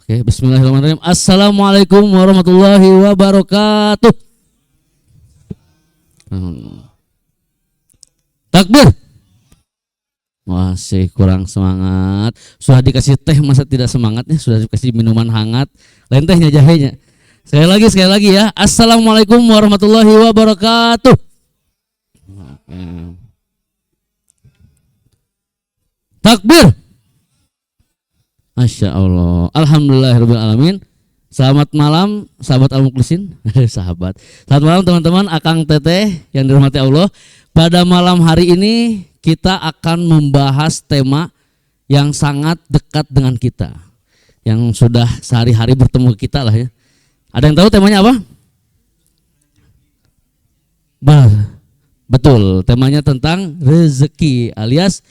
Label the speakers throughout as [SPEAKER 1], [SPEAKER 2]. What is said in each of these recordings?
[SPEAKER 1] Oke, bismillahirrahmanirrahim. Assalamualaikum warahmatullahi wabarakatuh. Takbir. Masih kurang semangat. Sudah dikasih teh masa tidak semangatnya? Sudah dikasih minuman hangat. Lain tehnya jahenya. Sekali lagi ya. Assalamualaikum warahmatullahi wabarakatuh. Takbir. Masya Allah. Alhamdulillahirrahmanirrahim. Selamat malam sahabat Al-Mukhlisin. Sahabat. Selamat malam teman-teman, Akang Teteh yang dirahmati Allah. Pada malam hari ini kita akan membahas tema yang sangat dekat dengan kita, yang sudah sehari-hari bertemu kita lah ya. Ada yang tahu temanya apa? Betul, temanya tentang rezeki alias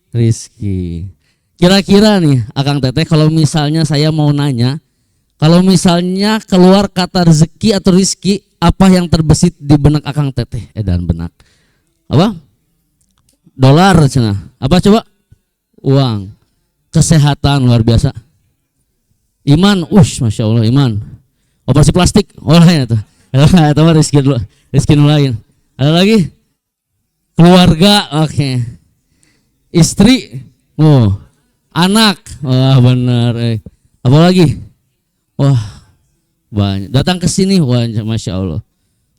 [SPEAKER 1] rizki. Kira-kira nih Akang Teteh, kalau misalnya saya mau nanya, kalau misalnya keluar kata rezeki atau rizki, apa yang terbesit di benak Akang Teteh? Dan benak apa? Dolar cina. Apa coba? Uang. Kesehatan luar biasa. Iman, masya Allah iman. Operasi plastik, ya tuh. Itu mah rizki dulu, rizki lain. Ada lagi? Keluarga, oke. Istri, anak, wah benar. Apa lagi? Wah banyak. Datang ke sini, wah masya Allah,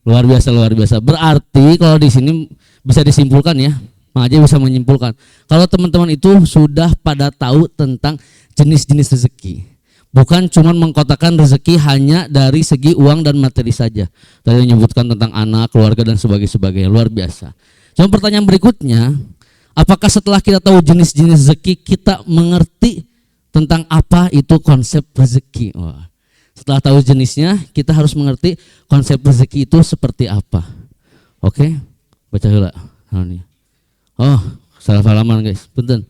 [SPEAKER 1] luar biasa. Berarti kalau di sini bisa disimpulkan ya, Mang Aja bisa menyimpulkan. Kalau teman-teman itu sudah pada tahu tentang jenis-jenis rezeki, bukan cuma mengkotakkan rezeki hanya dari segi uang dan materi saja. Tadi menyebutkan tentang anak, keluarga dan sebagainya, luar biasa. Cuma pertanyaan berikutnya, apakah setelah kita tahu jenis-jenis rezeki, kita mengerti tentang apa itu konsep rezeki? Setelah tahu jenisnya, kita harus mengerti konsep rezeki itu seperti apa. Oke, baca dulu. Salah halaman guys, punten.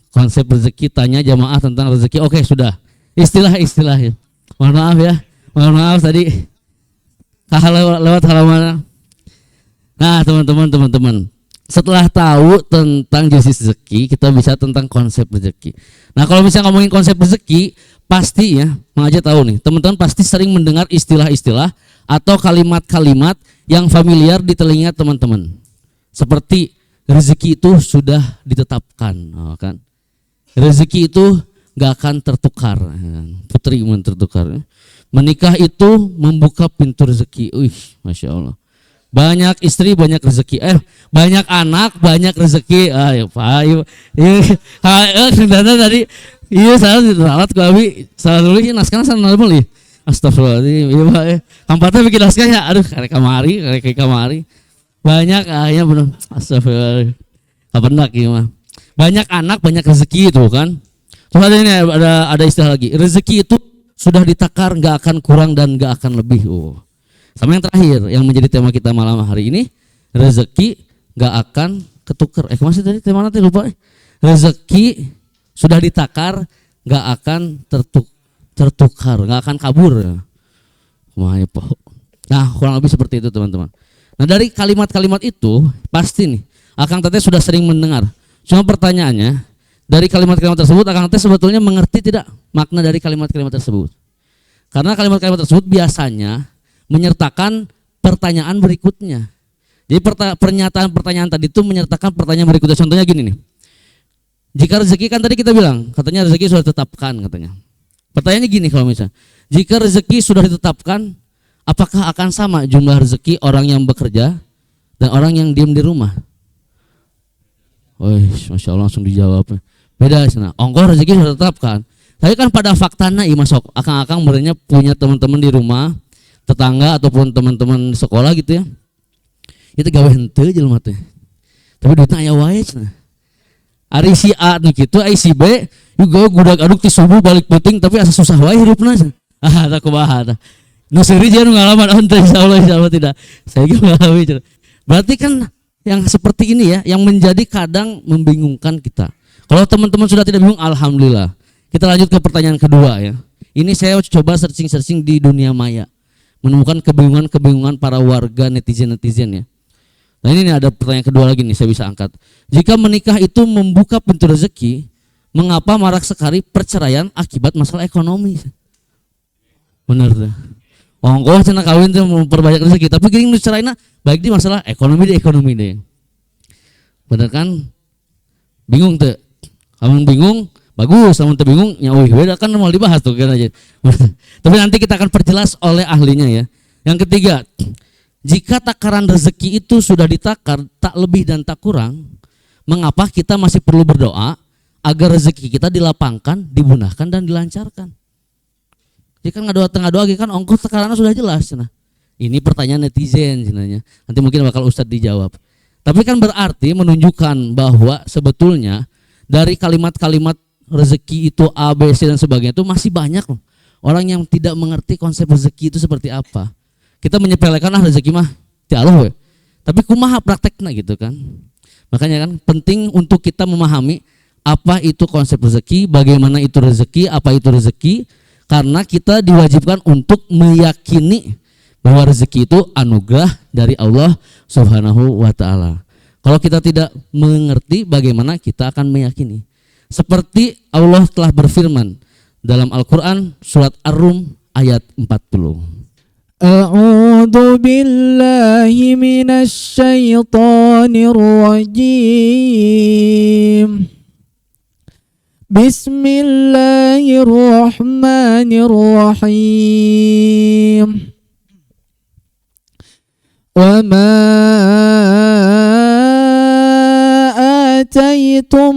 [SPEAKER 1] Konsep rezeki, tanya jamaah tentang rezeki. Oke, sudah. Istilah ya. Mohon maaf tadi lewat halaman. Nah teman-teman, setelah tahu tentang jenis rezeki, kita bisa tentang konsep rezeki. Nah kalau misalnya ngomongin konsep rezeki, pasti ya, Mang Aja tahu nih, teman-teman pasti sering mendengar istilah-istilah atau kalimat-kalimat yang familiar di telinga teman-teman. Seperti rezeki itu sudah ditetapkan, kan? Rezeki itu gak akan tertukar, putri tertukar. Menikah itu membuka pintu rezeki, masya Allah. Banyak istri banyak rezeki, banyak anak banyak rezeki. Tadi salah salah tulis naskah salah beli. Astagfirullahaladzim. Kampatnya bikin naskahnya, karek kamari. Banyak ayah benar. Astagfirullahaladzim. Benak gimana? Banyak anak banyak rezeki itu kan. Terus ada istilah lagi. Rezeki itu sudah ditakar, nggak akan kurang dan nggak akan lebih. Sama yang terakhir yang menjadi tema kita malam hari ini, rezeki gak akan ketukar. Masih tadi tema nanti lupa. Rezeki sudah ditakar, gak akan tertukar, gak akan kabur. Nah kurang lebih seperti itu teman-teman. Nah dari kalimat-kalimat itu pasti nih Akang Teteh sudah sering mendengar. Cuma pertanyaannya, dari kalimat-kalimat tersebut Akang Teteh sebetulnya mengerti tidak makna dari kalimat-kalimat tersebut? Karena kalimat-kalimat tersebut biasanya menyertakan pertanyaan berikutnya. Jadi pertanyaan tadi itu menyertakan pertanyaan berikutnya. Contohnya gini nih. Jika rezeki kan tadi kita bilang, katanya rezeki sudah ditetapkan katanya. Pertanyaannya gini kalau misalnya, jika rezeki sudah ditetapkan, apakah akan sama jumlah rezeki orang yang bekerja dan orang yang diam di rumah? Masya Allah langsung dijawab. Beda sana. Ongkos rezeki sudah ditetapkan. Tapi kan pada faktanya masuk akang-akang merenya punya teman-teman di rumah, tetangga ataupun teman-teman sekolah gitu ya, itu gawe henteu jelema teh, tapi duitnya aya wae cenah. Ari si A nu kitu, ai si B juga gudak aduk ti subuh balik penting tapi asa susah wae hidupna cenah. Tak kumaha tah. Nu seuri jeung ngalaman henteu insyaallah tidak. Saya ge ngalamin cenah. Berarti kan yang seperti ini ya yang menjadi kadang membingungkan kita. Kalau teman-teman sudah tidak bingung, alhamdulillah. Kita lanjut ke pertanyaan kedua ya. Ini saya coba searching di dunia maya, menemukan kebingungan para warga netizen ya. Nah ini ada pertanyaan kedua lagi nih saya bisa angkat. Jika menikah itu membuka pintu rezeki, Mengapa marak sekali perceraian akibat masalah ekonomi? Bener dah. Ongkoh cenah kawin tuh memperbanyak rezeki, tapi gini ceraina baik di masalah ekonomi deh. Bener kan? Bingung tuh. Kamu bingung, bagus. Kamu bingung, nyawih beda kan mau dibahas tuh kan aja. Tapi nanti kita akan perjelas oleh ahlinya ya. Yang ketiga, jika takaran rezeki itu sudah ditakar tak lebih dan tak kurang, mengapa kita masih perlu berdoa agar rezeki kita dilapangkan, dimudahkan dan dilancarkan? Jadi kan ngadoa kan ongkos takarannya sudah jelas. Nah, ini pertanyaan netizen sebenarnya. Nanti mungkin bakal Ustadz dijawab. Tapi kan berarti menunjukkan bahwa sebetulnya dari kalimat-kalimat rezeki itu A, B, C dan sebagainya itu masih banyak loh orang yang tidak mengerti konsep rezeki itu seperti apa. Kita menyepelekan rezeki mah ti Allah we. Tapi kumaha praktekna gitu kan. Makanya kan penting untuk kita memahami apa itu konsep rezeki, bagaimana itu rezeki, apa itu rezeki, karena kita diwajibkan untuk meyakini bahwa rezeki itu anugerah dari Allah Subhanahu wa taala. Kalau kita tidak mengerti, bagaimana kita akan meyakini? Seperti Allah telah berfirman dalam Al-Qur'an surat Ar-Rum ayat 40.
[SPEAKER 2] A'udzu billahi minasy syaithanir rajim. Bismillahirrahmanirrahim. Wa ma ataitum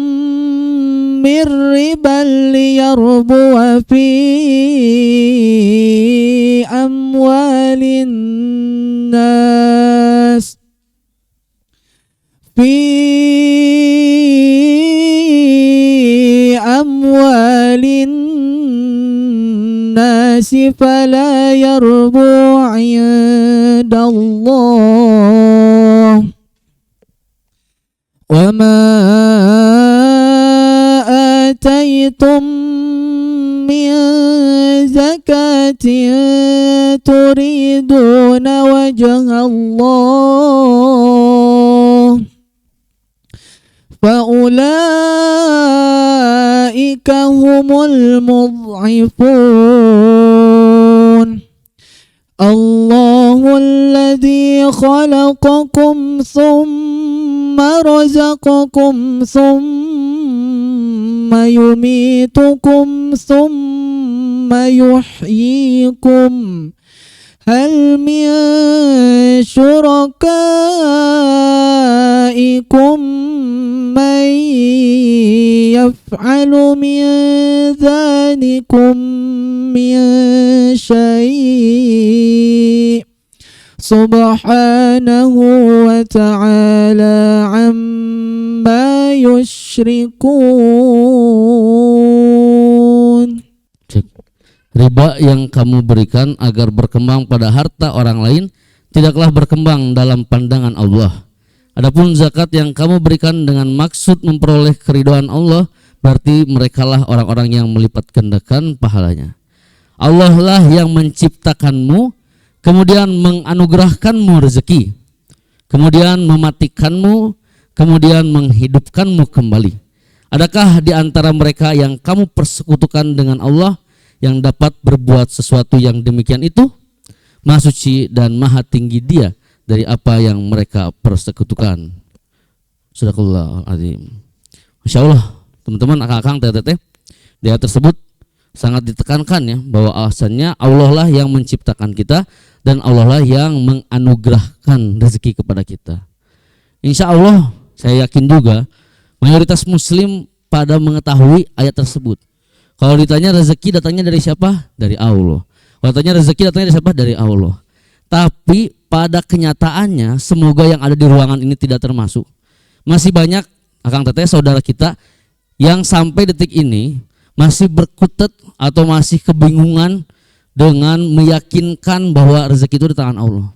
[SPEAKER 2] min riban liyarbuwa fi amwalin nas fala yarbu 'indallah wa ma ataitum min zakatin turiduna wajhallah faulaika humul mud'ifun. Allahul ladzi khalaqakum thumma razaqakum thumma yumitukum thumma yuhyikum. Hal min syurakaikum man yaf'alu min dzalikum min syai' subhanahu wa ta'ala amma yusyrikun.
[SPEAKER 1] Riba yang kamu berikan agar berkembang pada harta orang lain tidaklah berkembang dalam pandangan Allah. Adapun zakat yang kamu berikan dengan maksud memperoleh keridhaan Allah, berarti merekalah orang-orang yang melipat gandakan pahalanya. Allah lah yang menciptakanmu, kemudian menganugerahkanmu rezeki, kemudian mematikanmu, kemudian menghidupkanmu kembali. Adakah di antara mereka yang kamu persekutukan dengan Allah yang dapat berbuat sesuatu yang demikian itu? Maha suci dan maha tinggi Dia dari apa yang mereka persekutukan. Sadaqallahul azim. Masya Allah, teman-teman, akang-akang, teteh, di ayat tersebut sangat ditekankan ya bahwa alasannya Allah lah yang menciptakan kita dan Allah lah yang menganugerahkan rezeki kepada kita. Insya Allah saya yakin juga mayoritas muslim pada mengetahui ayat tersebut. Kalau ditanya rezeki datangnya dari siapa? Dari Allah. Kalau ditanya rezeki datangnya dari siapa? Dari Allah. Tapi pada kenyataannya semoga yang ada di ruangan ini tidak termasuk. Masih banyak akang teteh saudara kita yang sampai detik ini masih berkutat atau masih kebingungan dengan meyakinkan bahwa rezeki itu di tangan Allah.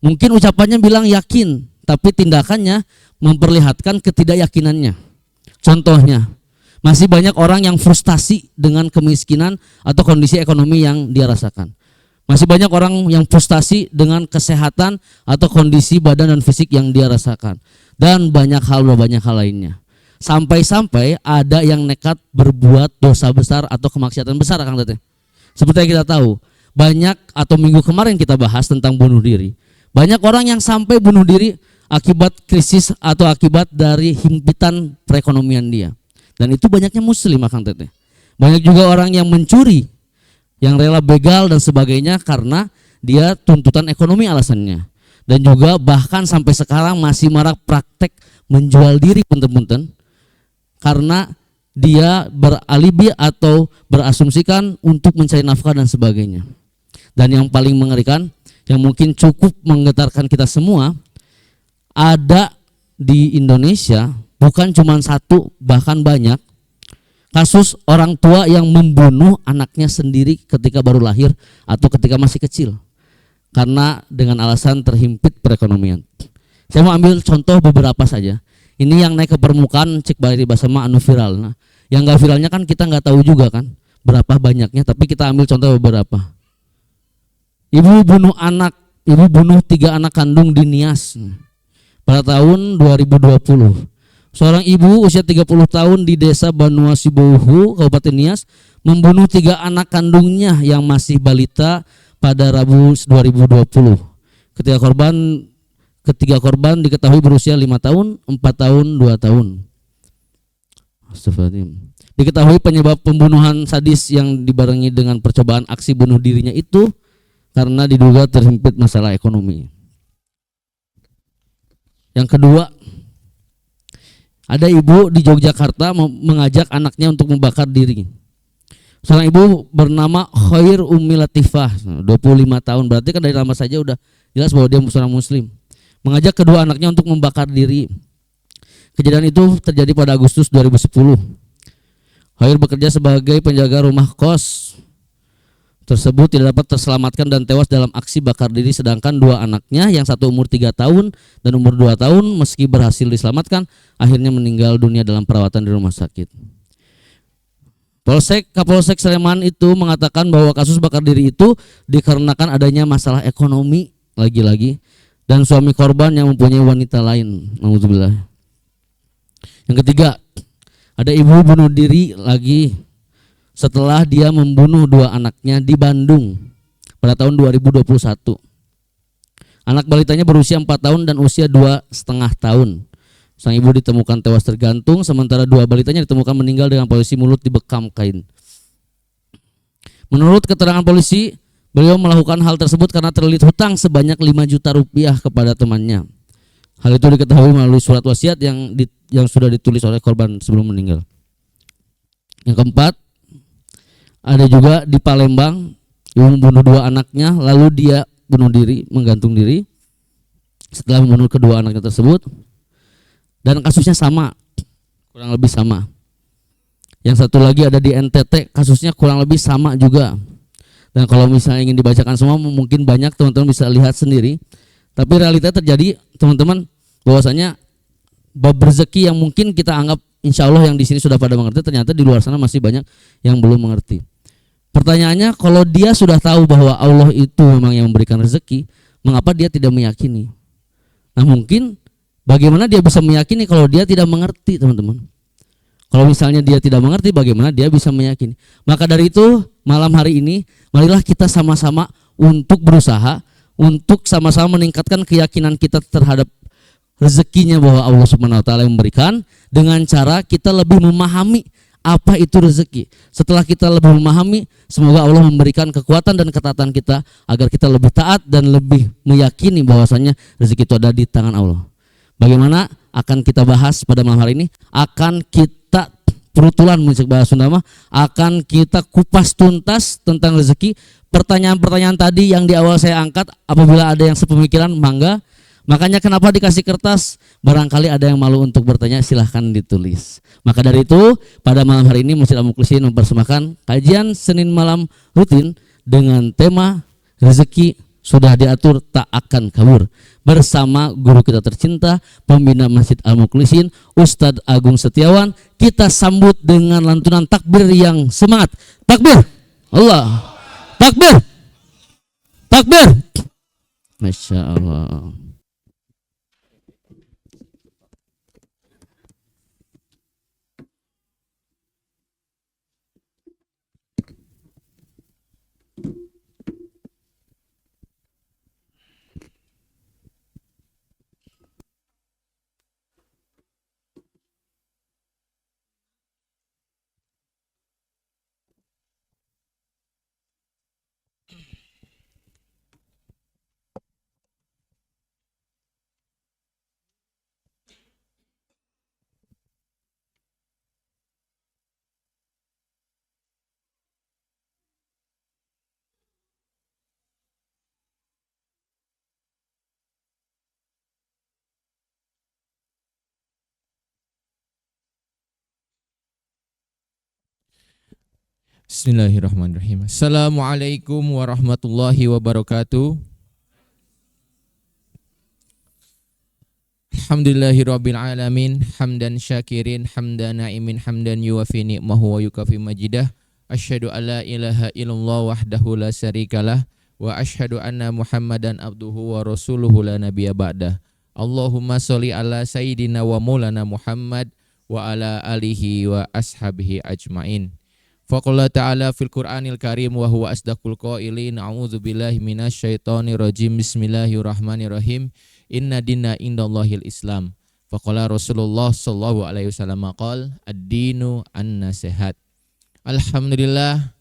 [SPEAKER 1] Mungkin ucapannya bilang yakin, tapi tindakannya memperlihatkan ketidakyakinannya. Contohnya, masih banyak orang yang frustasi dengan kemiskinan atau kondisi ekonomi yang dia rasakan. Masih banyak orang yang frustasi dengan kesehatan atau kondisi badan dan fisik yang dia rasakan. Dan banyak hal lainnya. Sampai-sampai ada yang nekat berbuat dosa besar atau kemaksiatan besar, Kang Teteh. Seperti yang kita tahu, banyak atau minggu kemarin kita bahas tentang bunuh diri. Banyak orang yang sampai bunuh diri akibat krisis atau akibat dari himpitan perekonomian dia. Dan itu banyaknya muslim, Kang Teteh. Banyak juga orang yang mencuri, yang rela begal dan sebagainya karena dia tuntutan ekonomi alasannya. Dan juga bahkan sampai sekarang masih marak praktek menjual diri punten-punten karena dia beralibi atau berasumsikan untuk mencari nafkah dan sebagainya. Dan yang paling mengerikan, yang mungkin cukup menggetarkan kita semua, ada di Indonesia bukan cuma satu, bahkan banyak kasus orang tua yang membunuh anaknya sendiri ketika baru lahir atau ketika masih kecil karena dengan alasan terhimpit perekonomian. Saya mau ambil contoh beberapa saja. Ini yang naik ke permukaan cek balik basama anu viral. Nah, yang nggak viralnya kan kita nggak tahu juga kan berapa banyaknya, tapi kita ambil contoh beberapa. Ibu bunuh 3 anak kandung di Nias pada tahun 2020. Seorang ibu usia 30 tahun di desa Banua Sibohu, Kabupaten Nias, membunuh 3 anak kandungnya yang masih balita pada Rabu 2020. Ketiga korban diketahui berusia 5 tahun, 4 tahun, 2 tahun. Astagfirullahaladzim. Diketahui penyebab pembunuhan sadis yang dibarengi dengan percobaan aksi bunuh dirinya itu karena diduga terhimpit masalah ekonomi. Yang kedua, ada ibu di Yogyakarta mengajak anaknya untuk membakar diri. Seorang ibu bernama Khair Ummi Latifah, 25 tahun, berarti kan dari nama saja udah jelas bahwa dia seorang muslim. Mengajak kedua anaknya untuk membakar diri. Kejadian itu terjadi pada Agustus 2010. Khair bekerja sebagai penjaga rumah kos tersebut tidak dapat terselamatkan dan tewas dalam aksi bakar diri, sedangkan 2 anaknya yang satu umur 3 tahun dan umur 2 tahun meski berhasil diselamatkan akhirnya meninggal dunia dalam perawatan di rumah sakit. Kapolsek Sleman itu mengatakan bahwa kasus bakar diri itu dikarenakan adanya masalah ekonomi lagi-lagi dan suami korban yang mempunyai wanita lain. Alhamdulillah. Yang ketiga, ada ibu bunuh diri lagi setelah dia membunuh 2 anaknya di Bandung pada tahun 2021. Anak balitanya berusia 4 tahun dan usia 2,5 tahun. Sang ibu ditemukan tewas tergantung, sementara 2 balitanya ditemukan meninggal dengan posisi mulut dibekam kain. Menurut keterangan polisi, beliau melakukan hal tersebut karena terlilit hutang sebanyak 5 juta rupiah kepada temannya. Hal itu diketahui melalui surat wasiat yang sudah ditulis oleh korban sebelum meninggal. Yang keempat, ada juga di Palembang, ibu membunuh 2 anaknya lalu dia bunuh diri, menggantung diri setelah membunuh kedua anaknya tersebut. Dan kasusnya sama, kurang lebih sama. Yang satu lagi ada di NTT, kasusnya kurang lebih sama juga. Dan kalau misalnya ingin dibacakan semua, mungkin banyak teman-teman bisa lihat sendiri. Tapi realita terjadi, teman-teman, bahwasanya bab rezeki yang mungkin kita anggap insya Allah yang di sini sudah pada mengerti, ternyata di luar sana masih banyak yang belum mengerti. Pertanyaannya, kalau dia sudah tahu bahwa Allah itu memang yang memberikan rezeki, mengapa dia tidak meyakini? Nah, mungkin bagaimana dia bisa meyakini kalau dia tidak mengerti, teman-teman? Kalau misalnya dia tidak mengerti, bagaimana dia bisa meyakini? Maka dari itu, malam hari ini, marilah kita sama-sama untuk berusaha, untuk sama-sama meningkatkan keyakinan kita terhadap rezekinya bahwa Allah Subhanahu wa taala yang memberikan, dengan cara kita lebih memahami apa itu rezeki. Setelah kita lebih memahami, semoga Allah memberikan kekuatan dan ketaatan kita agar kita lebih taat dan lebih meyakini bahwasanya rezeki itu ada di tangan Allah. Bagaimana akan kita bahas pada malam hari ini? Akan kita perutulan musik bahasa Sunda mah, akan kita kupas tuntas tentang rezeki. Pertanyaan-pertanyaan tadi yang di awal saya angkat, apabila ada yang sepemikiran, mangga. Makanya kenapa dikasih kertas? Barangkali ada yang malu untuk bertanya, silahkan ditulis. Maka dari itu, pada malam hari ini Masjid Al-Mukhlisin mempersembahkan kajian Senin malam rutin dengan tema rezeki sudah diatur tak akan kabur, bersama guru kita tercinta, pembina Masjid Al-Mukhlisin, Ustadz Agung Setiawan. Kita sambut dengan lantunan takbir yang semangat. Takbir, Allah, takbir, takbir. Masya Allah.
[SPEAKER 3] Bismillahirrahmanirrahim. Assalamualaikum warahmatullahi wabarakatuh. Alhamdulillahirabbil alamin, hamdan syakirin, hamdan na'imin, hamdan yuwafi ni'mahu wa yukafi majidah. Asyhadu alla ilaha illallah wahdahu la syarikalah wa asyhadu anna Muhammadan abduhu wa rasuluhu la nabiyya ba'dah. Allahumma sholli ala sayyidina wa maulana Muhammad wa ala alihi wa ashabihi ajmain. Faqala ta'ala fil Qur'anil Karim wa huwa asdaqul qailin. A'udzu billahi minasyaitonir rajim. Bismillahirrahmanirrahim. Inna dinna indallahil Islam. Faqala Rasulullah sallallahu alaihi wasallam qala ad-dinu an-nasihat. Alhamdulillah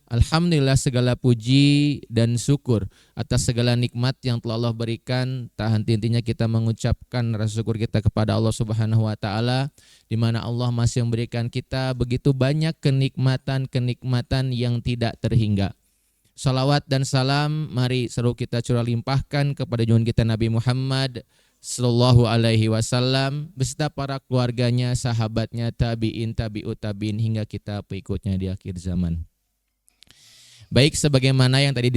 [SPEAKER 3] segala puji dan syukur atas segala nikmat yang telah Allah berikan. Tak henti-hentinya kita mengucapkan rasa syukur kita kepada Allah Subhanahu wa taala, di mana Allah masih memberikan kita begitu banyak kenikmatan-kenikmatan yang tidak terhingga. Salawat dan salam mari seru kita curah limpahkan kepada junjungan kita Nabi Muhammad sallallahu alaihi wasallam beserta para keluarganya, sahabatnya, tabi'in, tabi'ut tabi'in hingga kita pengikutnya di akhir zaman. Baik, sebagaimana yang tadi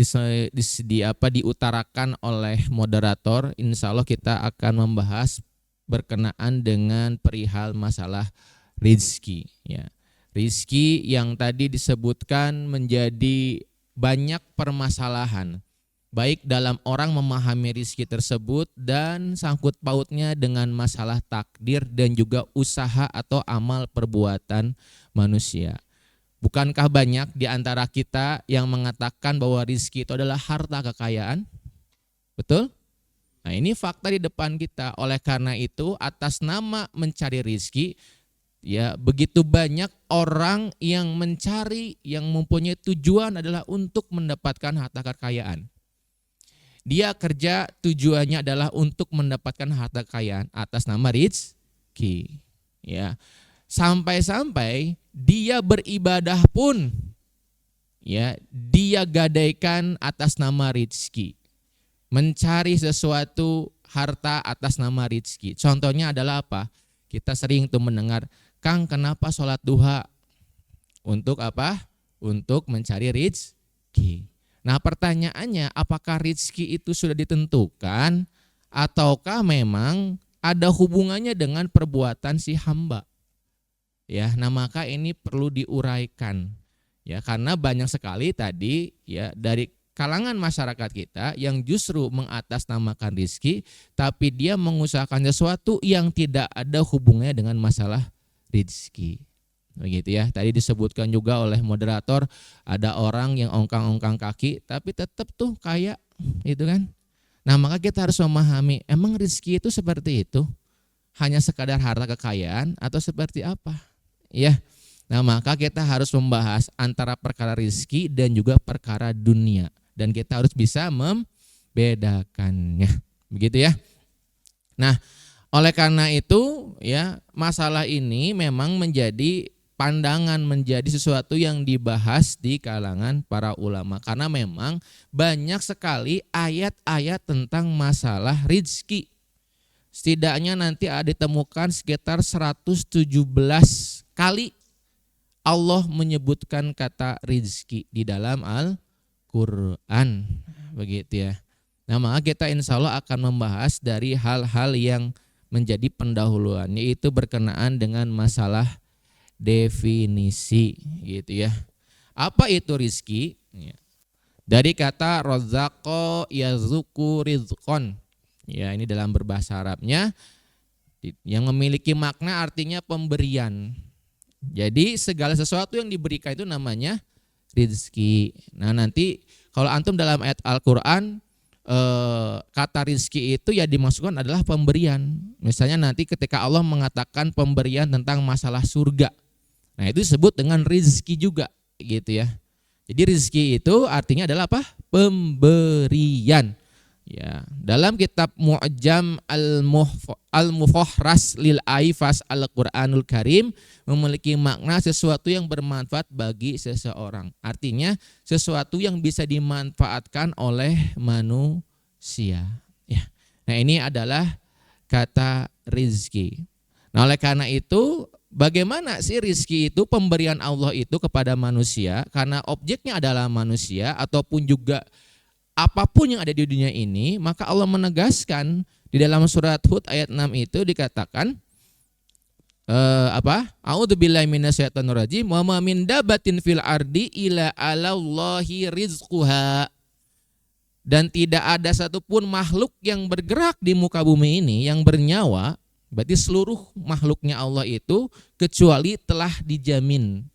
[SPEAKER 3] diutarakan oleh moderator, insya Allah kita akan membahas berkenaan dengan perihal masalah rizki. Ya. Rizki yang tadi disebutkan menjadi banyak permasalahan, baik dalam orang memahami rizki tersebut dan sangkut pautnya dengan masalah takdir dan juga usaha atau amal perbuatan manusia. Bukankah banyak di antara kita yang mengatakan bahwa rizki itu adalah harta kekayaan? Betul? Nah, ini fakta di depan kita. Oleh karena itu, atas nama mencari rizki, ya begitu banyak orang yang mencari, yang mempunyai tujuan adalah untuk mendapatkan harta kekayaan. Dia kerja tujuannya adalah untuk mendapatkan harta kekayaan atas nama rizki. Ya. Sampai-sampai dia beribadah pun ya dia gadaikan atas nama rizki. Mencari sesuatu harta atas nama rizki. Contohnya adalah apa? Kita sering tuh mendengar, Kang kenapa sholat duha? Untuk apa? Untuk mencari rizki. Nah pertanyaannya, apakah rizki itu sudah ditentukan ataukah memang ada hubungannya dengan perbuatan si hamba? Ya, nah maka ini perlu diuraikan. Ya, karena banyak sekali tadi ya dari kalangan masyarakat kita yang justru mengatasnamakan rizki, tapi dia mengusahakan sesuatu yang tidak ada hubungannya dengan masalah rizki. Begitu ya. Tadi disebutkan juga oleh moderator, ada orang yang ongkang-ongkang kaki, tapi tetap tuh kaya, itu kan. Nah maka kita harus memahami, emang rizki itu seperti itu? Hanya sekadar harta kekayaan atau seperti apa? Ya, nah maka kita harus membahas antara perkara rizki dan juga perkara dunia, dan kita harus bisa membedakannya, begitu ya. Nah, oleh karena itu ya masalah ini memang menjadi pandangan, menjadi sesuatu yang dibahas di kalangan para ulama, karena memang banyak sekali ayat-ayat tentang masalah rizki. Setidaknya nanti ada ditemukan sekitar 117 kali Allah menyebutkan kata rizki di dalam Al-Quran. Begitu ya. Nah maka kita insya Allah akan membahas dari hal-hal yang menjadi pendahuluan, yaitu berkenaan dengan masalah definisi gitu ya. Apa itu rizki? Dari kata rozako yazuku rizqon. Ya, ini dalam berbahasa Arabnya yang memiliki makna artinya pemberian. Jadi segala sesuatu yang diberikan itu namanya rizki. Nah nanti kalau antum dalam ayat Al-Quran kata rizki itu ya dimasukkan adalah pemberian. Misalnya nanti ketika Allah mengatakan pemberian tentang masalah surga, nah itu disebut dengan rizki juga gitu ya. Jadi rizki itu artinya adalah apa? Pemberian. Ya, dalam kitab Mu'jam Al-Mufahras lil Aifas Al-Quranul Karim memiliki makna sesuatu yang bermanfaat bagi seseorang. Artinya sesuatu yang bisa dimanfaatkan oleh manusia. Nah ini adalah kata rizki. Nah oleh karena itu bagaimana sih rizki itu, pemberian Allah itu kepada manusia, karena objeknya adalah manusia ataupun juga apapun yang ada di dunia ini, maka Allah menegaskan di dalam surat Hud ayat 6 itu dikatakan A'udzubillahi minasyaitonirrajim wa ma min dabatin fil ardi illa 'alallahi rizquha. Dan tidak ada satupun makhluk yang bergerak di muka bumi ini yang bernyawa, berarti seluruh makhluknya Allah itu, kecuali telah dijamin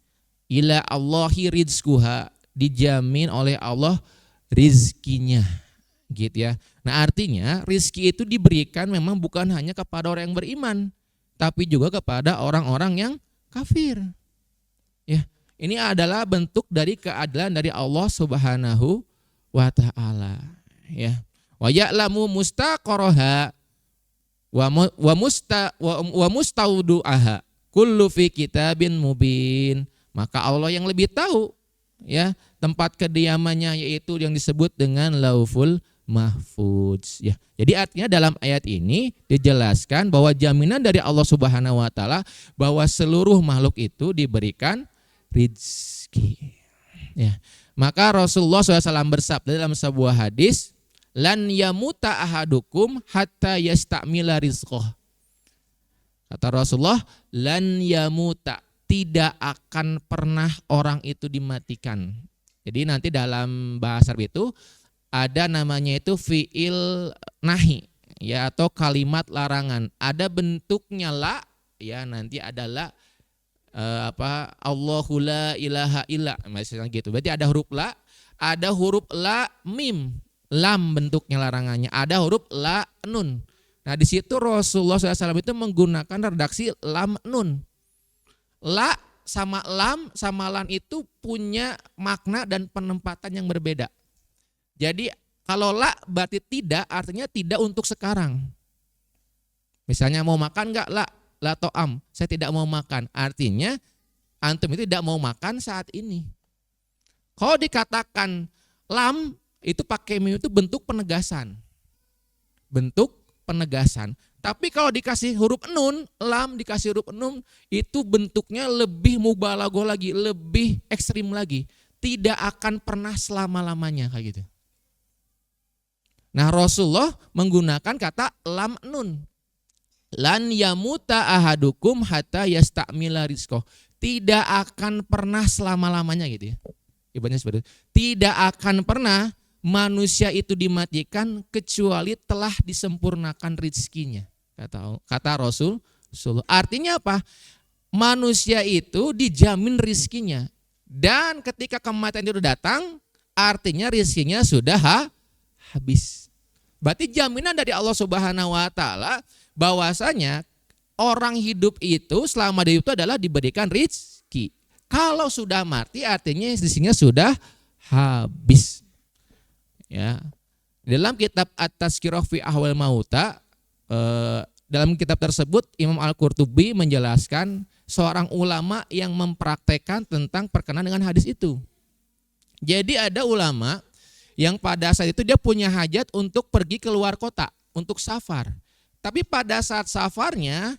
[SPEAKER 3] ila Allahi rizquha, dijamin oleh Allah rizkinya, gitu ya. Nah, artinya rizki itu diberikan memang bukan hanya kepada orang yang beriman, tapi juga kepada orang-orang yang kafir. Ya, ini adalah bentuk dari keadilan dari Allah Subhanahu wa taala, ya. Wa ya'lamu mustaqaraha wa mustaudu'aha kullu fi kitabin mubin. Maka Allah yang lebih tahu, ya, tempat kediamannya, yaitu yang disebut dengan Lauful Mahfudz, ya. Jadi artinya dalam ayat ini dijelaskan bahwa jaminan dari Allah Subhanahu wa taala bahwa seluruh makhluk itu diberikan rizki, ya. Maka Rasulullah SAW bersabda dalam sebuah hadis, lan yamuta ahadukum hatta yastamila rizqah. Kata Rasulullah, lan yamuta, tidak akan pernah orang itu dimatikan. Jadi nanti dalam bahasa Arab itu ada namanya itu fi'il nahi, ya, atau kalimat larangan. Ada bentuknya la, ya, nanti adalah Allahu la ilaha illa, misalnya gitu. Berarti ada huruf la, ada huruf la mim, lam bentuknya larangannya, ada huruf la nun. Nah, di situ Rasulullah SAW itu menggunakan redaksi lam nun. La sama lam sama lan itu punya makna dan penempatan yang berbeda. Jadi kalau la berarti tidak, artinya tidak untuk sekarang. Misalnya mau makan enggak? La to'am, saya tidak mau makan. Artinya antum itu tidak mau makan saat ini. Kalau dikatakan lam itu pakai mim itu bentuk penegasan. Bentuk penegasan. Tapi kalau dikasih huruf nun, lam dikasih huruf nun, itu bentuknya lebih mubalaghah lagi, lebih ekstrim lagi. Tidak akan pernah selama-lamanya kayak gitu. Nah, Rasulullah menggunakan kata lam nun. Lan yamuta ahadukum hatta yastamila rizqah. Tidak akan pernah selama-lamanya gitu ya. Ibaratnya seperti itu. Tidak akan pernah manusia itu dimatikan kecuali telah disempurnakan rizkinya. Kata Rasul. Artinya apa? Manusia itu dijamin rizkinya. Dan ketika kematian itu datang, artinya rizkinya sudah habis. Berarti jaminan dari Allah Subhanahu wa taala bahwasanya orang hidup itu selama dia itu adalah diberikan rizki. Kalau sudah mati artinya rizkinya sudah habis. Ya. Dalam kitab At-Tazkirah fi Ahwal Mauta, dalam kitab tersebut Imam Al-Qurtubi menjelaskan seorang ulama yang mempraktekkan tentang perkenaan dengan hadis itu. Jadi ada ulama yang pada saat itu dia punya hajat untuk pergi keluar kota, untuk safar. Tapi pada saat safarnya,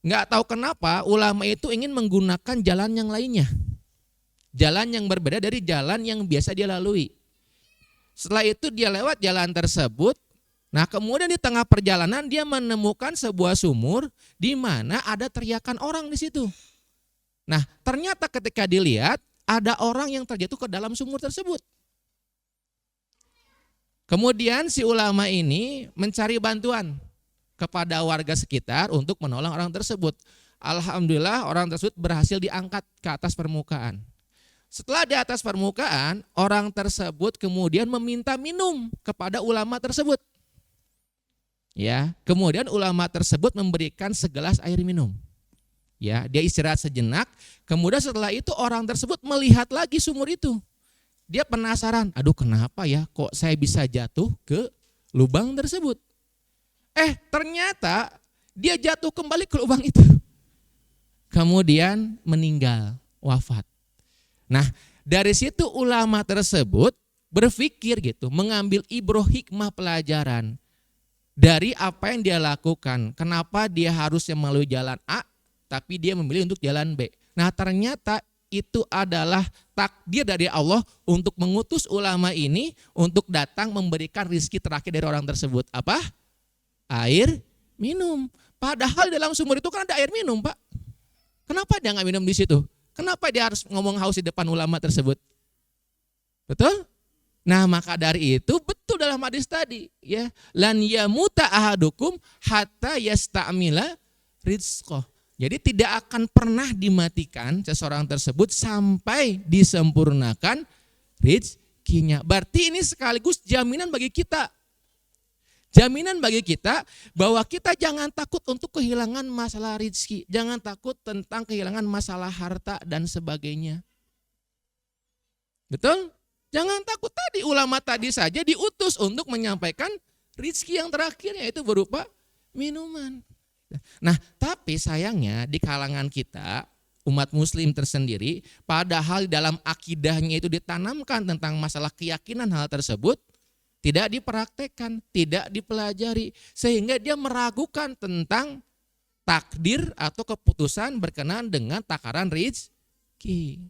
[SPEAKER 3] nggak tahu kenapa ulama itu ingin menggunakan jalan yang lainnya. Jalan yang berbeda dari jalan yang biasa dia lalui. Setelah itu dia lewat jalan tersebut. Nah, kemudian di tengah perjalanan dia menemukan sebuah sumur di mana ada teriakan orang di situ. Nah, ternyata ketika dilihat ada orang yang terjatuh ke dalam sumur tersebut. Kemudian si ulama ini mencari bantuan kepada warga sekitar untuk menolong orang tersebut. Alhamdulillah orang tersebut berhasil diangkat ke atas permukaan. Setelah di atas permukaan, orang tersebut kemudian meminta minum kepada ulama tersebut. Ya, kemudian ulama tersebut memberikan segelas air minum. Ya, dia istirahat sejenak. Kemudian setelah itu orang tersebut melihat lagi sumur itu. Dia penasaran, aduh kenapa ya kok saya bisa jatuh ke lubang tersebut. Ternyata dia jatuh kembali ke lubang itu. Kemudian meninggal, wafat. Nah, dari situ ulama tersebut berpikir gitu, mengambil ibrah hikmah pelajaran dari apa yang dia lakukan. Kenapa dia harusnya melalui jalan A, tapi dia memilih untuk jalan B. Nah, ternyata itu adalah takdir dari Allah untuk mengutus ulama ini untuk datang memberikan rizki terakhir dari orang tersebut. Apa? Air minum. Padahal dalam sumur itu kan ada air minum, Pak. Kenapa dia nggak minum di situ? Kenapa dia harus ngomong haus di depan ulama tersebut? Betul? Nah, maka dari itu betul dalam hadis tadi, ya. Lan yamuta ahadukum hatta yasta'mila rizqah. Jadi tidak akan pernah dimatikan seseorang tersebut sampai disempurnakan rizkinya. Berarti ini sekaligus jaminan bagi kita. Jaminan bagi kita bahwa kita jangan takut untuk kehilangan masalah rizki. Jangan takut tentang kehilangan masalah harta dan sebagainya. Betul? Jangan takut, tadi ulama tadi saja diutus untuk menyampaikan rizki yang terakhir, yaitu berupa minuman. Nah, tapi sayangnya di kalangan kita, umat muslim tersendiri, padahal dalam akidahnya itu ditanamkan tentang masalah keyakinan hal tersebut, tidak dipraktekkan, tidak dipelajari, sehingga dia meragukan tentang takdir atau keputusan berkenaan dengan takaran rizki.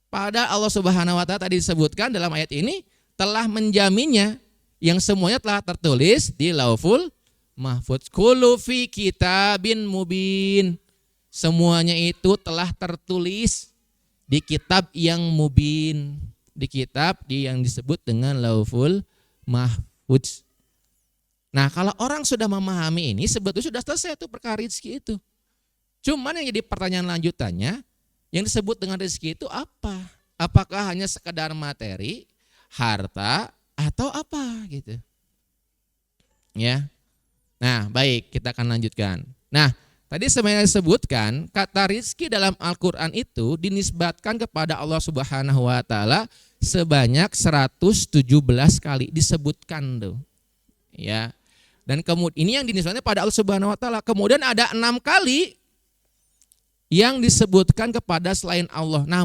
[SPEAKER 3] Padahal Allah Subhanahu wa Ta'ala tadi disebutkan dalam ayat ini telah menjaminnya, yang semuanya telah tertulis di Lauful Mahfudz. Kullu fi kitabin mubin. Semuanya itu telah tertulis di kitab yang mubin, di kitab yang disebut dengan Lauful Mahfudz. Nah, kalau orang sudah memahami ini, sebetulnya sudah selesai itu perkara rezeki itu. Cuman yang jadi pertanyaan lanjutannya, yang disebut dengan rezeki itu apa? Apakah hanya sekedar materi, harta, atau apa gitu? Ya. Nah, baik, kita akan lanjutkan. Nah, tadi sebenarnya disebutkan kata rizki dalam Al-Quran itu dinisbatkan kepada Allah Subhanahu wa Ta'ala sebanyak 117 kali disebutkan tuh. Ya. Dan kemudian ini yang dinisbatkan pada Allah Subhanahu wa Ta'ala. Kemudian ada 6 kali yang disebutkan kepada selain Allah. Nah,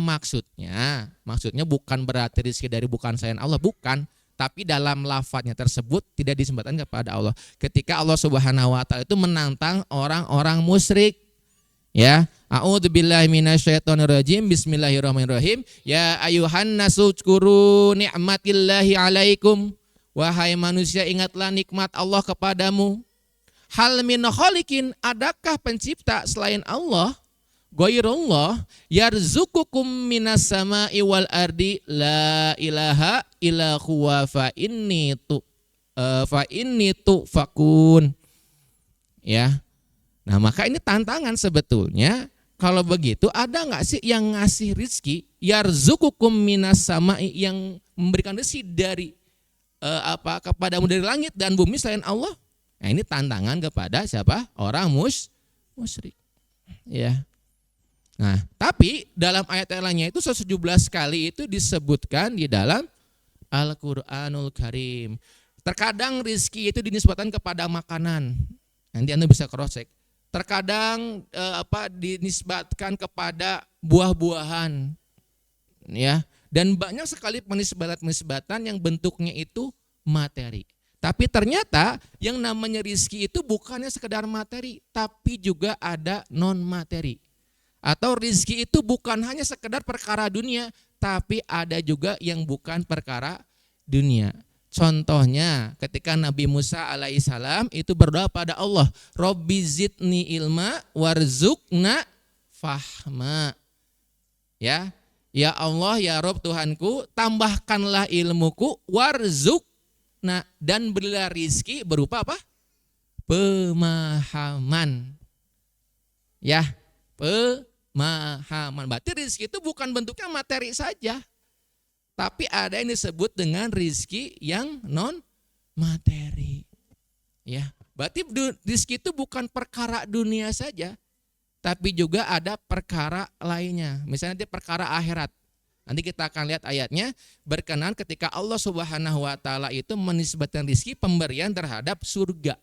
[SPEAKER 3] maksudnya bukan berarti rizki dari bukan selain Allah, bukan. Tapi dalam lafadznya tersebut tidak disebutkan kepada Allah. Ketika Allah Subhanahu wa Ta'ala itu menantang orang-orang musyrik, ya, a'udzubillahi minasyaitonirrajim, bismillahirrahmanirrahim, ya ayuhan nasu dzkuru ni'matillahi alaikum, wahai manusia ingatlah nikmat Allah kepadamu. Hal min khaliqin, adakah pencipta selain Allah? Ghairullah yarzuqukum minas sama'i wal ardi la ilaha illa huwa fa inni fakun. Ya. Nah, maka ini tantangan sebetulnya. Kalau begitu ada enggak sih yang ngasih rizki, yarzuqukum minas sama'i, yang memberikan rezeki dari kepadamu dari langit dan bumi selain Allah? Nah, ini tantangan kepada siapa? Orang musyrik. Ya. Nah, tapi dalam ayat lainnya itu 117 kali itu disebutkan di dalam Al-Qur'anul Karim. Terkadang rizki itu dinisbatkan kepada makanan. Nanti Anda bisa cross-check. Terkadang dinisbatkan kepada buah-buahan. Ya, dan banyak sekali penisbatan yang bentuknya itu materi. Tapi ternyata yang namanya rizki itu bukannya sekedar materi, tapi juga ada non materi. Atau rizki itu bukan hanya sekedar perkara dunia, tapi ada juga yang bukan perkara dunia. Contohnya ketika Nabi Musa alaihissalam itu berdoa pada Allah, Robbi zidni ilma warzuqna fahma. Ya Allah, ya Rob Tuhanku, tambahkanlah ilmuku, warzuqna, dan berilah rizki berupa apa? Pemahaman. Ya, pemahaman. Berarti rizki itu bukan bentuknya materi saja, tapi ada yang disebut dengan rizki yang non materi. Ya, berarti rizki itu bukan perkara dunia saja, tapi juga ada perkara lainnya. Misalnya nanti perkara akhirat. Nanti kita akan lihat ayatnya berkenaan ketika Allah Subhanahu wa Ta'ala itu menisbatkan rizki pemberian terhadap surga.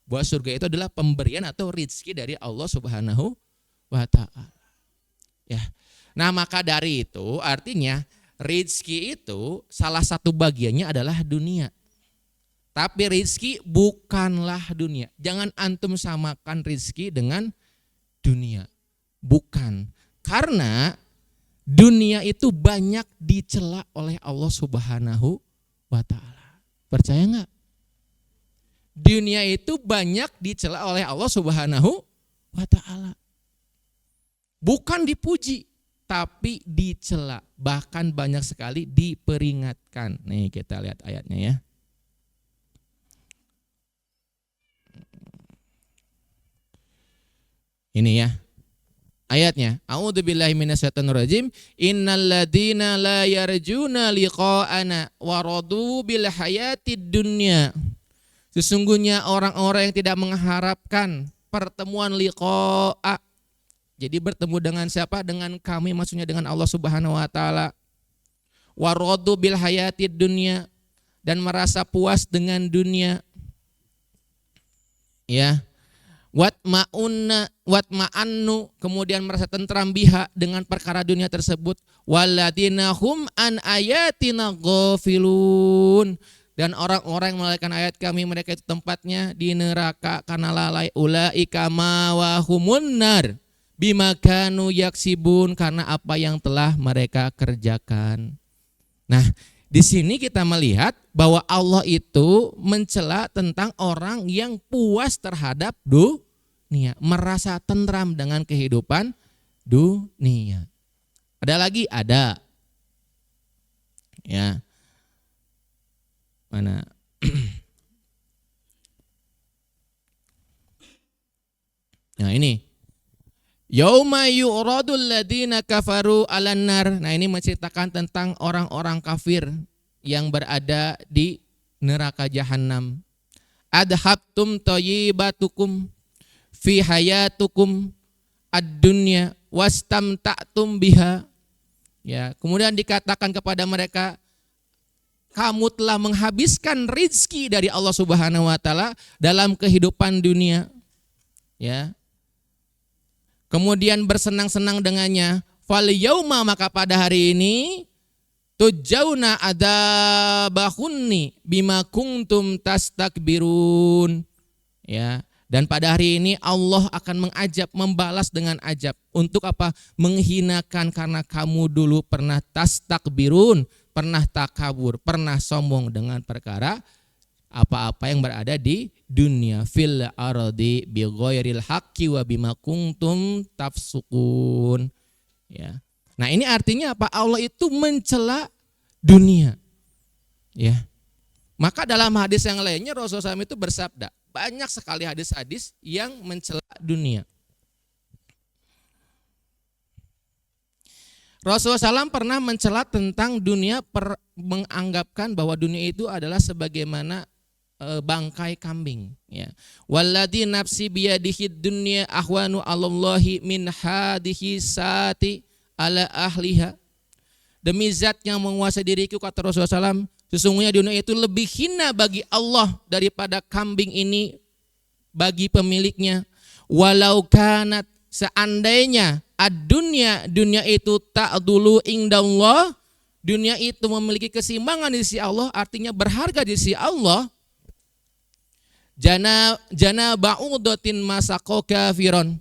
[SPEAKER 3] Bahwa surga itu adalah pemberian atau rizki dari Allah Subhanahu wa Ta'ala. Ya. Nah, maka dari itu artinya rizki itu salah satu bagiannya adalah dunia. Tapi rizki bukanlah dunia. Jangan antum samakan rizki dengan dunia. Bukan. Karena dunia itu banyak dicela oleh Allah Subhanahu wa ta'ala. Percaya enggak? Dunia itu banyak dicela oleh Allah Subhanahu wa ta'ala. Bukan dipuji, tapi dicela. Bahkan banyak sekali diperingatkan. Nih kita lihat ayatnya ya. Ini ya. Ayatnya, a'udzubillahi minasyaitonirrajim, innal ladzina la yarjuna liqa'ana wa radu bil hayatid dunya. Sesungguhnya orang-orang yang tidak mengharapkan pertemuan liqa'a. Jadi bertemu dengan siapa? Dengan kami, maksudnya dengan Allah Subhanahu wa taala. Wa radu bil hayatid dunya, dan merasa puas dengan dunia. Ya. Watma'annu, kemudian merasa tentram biha dengan perkara dunia tersebut. Walladzina hum an ayatina ghafilun, dan orang-orang yang melalaikan ayat kami, mereka itu tempatnya di neraka karena lalai. Ulaika mawahumun nar bima kanu yaksibun, karena apa yang telah mereka kerjakan. Nah, di sini kita melihat bahwa Allah itu mencela tentang orang yang puas terhadap dunia, merasa tentram dengan kehidupan dunia. Ada lagi? Ada. Ya. Mana? Nah ini. Yauma yu'radul ladzina kafaru 'alan nar. Nah, ini menceritakan tentang orang-orang kafir yang berada di neraka jahanam. Adhabtum thayyibatukum fi hayatukum ad-dunya wastamta'tum biha. Ya, kemudian dikatakan kepada mereka, kamu telah menghabiskan rizki dari Allah Subhanahu wa taala dalam kehidupan dunia. Ya. Kemudian bersenang-senang dengannya. Fal yauma, maka pada hari ini tujauna adzabahunni bima kuntum tastakbirun. Ya, dan pada hari ini Allah akan membalas dengan ajab. Untuk apa? Menghinakan karena kamu dulu pernah tastakbirun, pernah takabur, pernah sombong dengan perkara apa-apa yang berada di dunia. Fil ardi bighairil haqqi wa bima kuntum tafsukun. Ya. Nah, ini artinya apa? Allah itu mencela dunia. Ya. Maka dalam hadis yang lainnya Rasulullah SAW itu bersabda, banyak sekali hadis-hadis yang mencela dunia. Rasulullah SAW pernah mencela tentang dunia, menganggapkan bahwa dunia itu adalah sebagaimana bangkai kambing. Ya. Walladzi nafsi biyadihi dunya ahwanu 'alallahi min hadihi sati ala ahliha. Demi zat yang menguasai diriku, kata Rasulullah SAW, sesungguhnya dunia itu lebih hina bagi Allah daripada kambing ini bagi pemiliknya. Walau kanat, seandainya ad-dunya, dunia itu ta'dulu indallah, dunia itu memiliki keseimbangan di sisi Allah, artinya berharga di sisi Allah. Jana ba'udatin masaqo kafiron.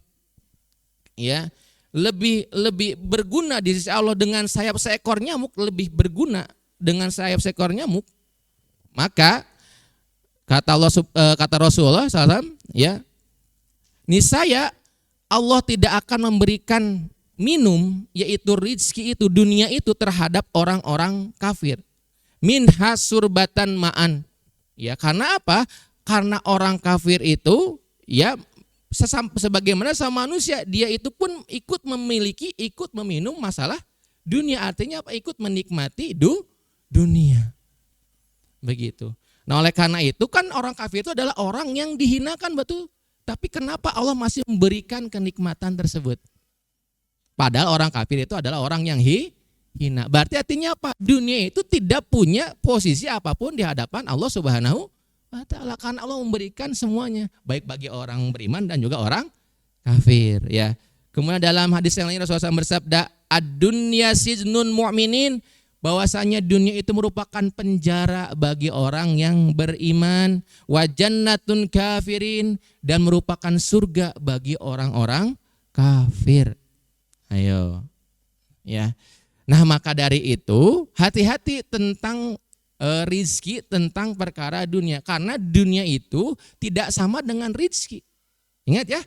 [SPEAKER 3] Ya, lebih berguna di sisi Allah dengan sayap seekor nyamuk, lebih berguna dengan sayap seekor nyamuk. Maka kata Rasulullah SAW, ya, niscaya Allah tidak akan memberikan minum, yaitu rizki itu, dunia itu, terhadap orang-orang kafir. Minha surbatan ma'an. Ya, karena apa? Karena orang kafir itu, ya, sebagaimana sama manusia, dia itu pun ikut memiliki, ikut meminum masalah dunia. Artinya apa? Ikut menikmati dunia. Begitu. Nah, oleh karena itu kan orang kafir itu adalah orang yang dihinakan, betul. Tapi kenapa Allah masih memberikan kenikmatan tersebut? Padahal orang kafir itu adalah orang yang hina. Berarti artinya apa? Dunia itu tidak punya posisi apapun di hadapan Allah Subhanahu wa ta'ala, karena Allah memberikan semuanya, baik bagi orang beriman dan juga orang kafir. Ya. Kemudian dalam hadis yang lain Rasulullah SAW bersabda, ad-dunya sijnun mu'minin, bahwasanya dunia itu merupakan penjara bagi orang yang beriman, wa jannatun kafirin, dan merupakan surga bagi orang-orang kafir. Ayo. Ya. Nah, maka dari itu hati-hati tentang rizki, tentang perkara dunia. Karena dunia itu tidak sama dengan rizki. Ingat ya,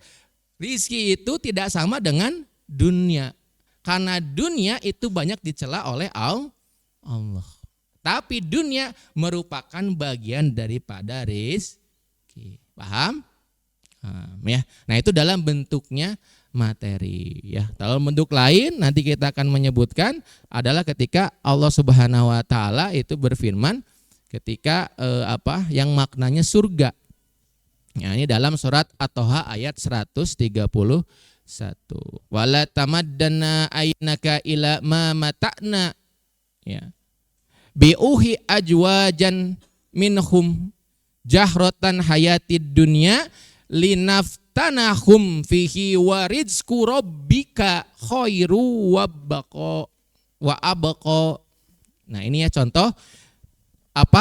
[SPEAKER 3] rizki itu tidak sama dengan dunia. Karena dunia itu banyak dicela oleh Allah. Tapi dunia merupakan bagian daripada rizki. Paham? Ya. Nah, itu dalam bentuknya materi ya. Dalam bentuk lain nanti kita akan menyebutkan adalah ketika Allah Subhanahu wa taala itu berfirman ketika yang maknanya surga. Ya, ini dalam surat At-Toha ayat 131. Wala tamaddana aynaka ila ma mata'na ya. Biuhi ajwajan minhum jahratan hayatid dunya linaftanahum fihi wa rizqu rabbika khairu wa abqa. Nah, ini ya contoh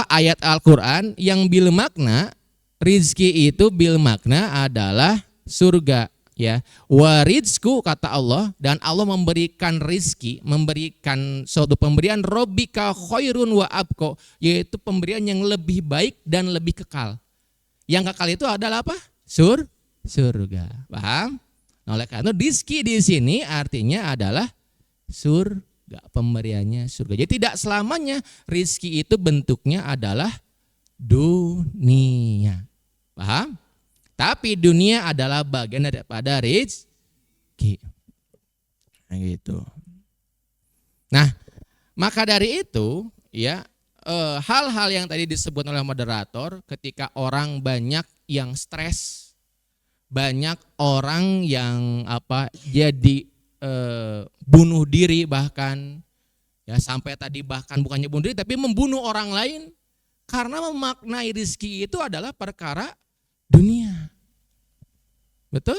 [SPEAKER 3] ayat Al-Qur'an yang bil makna rizki itu bil makna adalah surga ya. Wa rizqu kata Allah, dan Allah memberikan rizki, memberikan suatu pemberian rabbika khairun wa abqa, yaitu pemberian yang lebih baik dan lebih kekal. Yang kekal itu adalah apa? Surga. Paham? Nah, oleh karena rizki di sini artinya adalah surga, pemberiannya surga. Jadi tidak selamanya rizki itu bentuknya adalah dunia. Paham? Tapi dunia adalah bagian daripada rizki. Nah, gitu. Nah, maka dari itu ya hal-hal yang tadi disebut oleh moderator, ketika orang banyak yang stres, banyak orang yang jadi bunuh diri bahkan ya, sampai tadi bahkan bukannya bunuh diri tapi membunuh orang lain karena memaknai rizki itu adalah perkara dunia. Betul?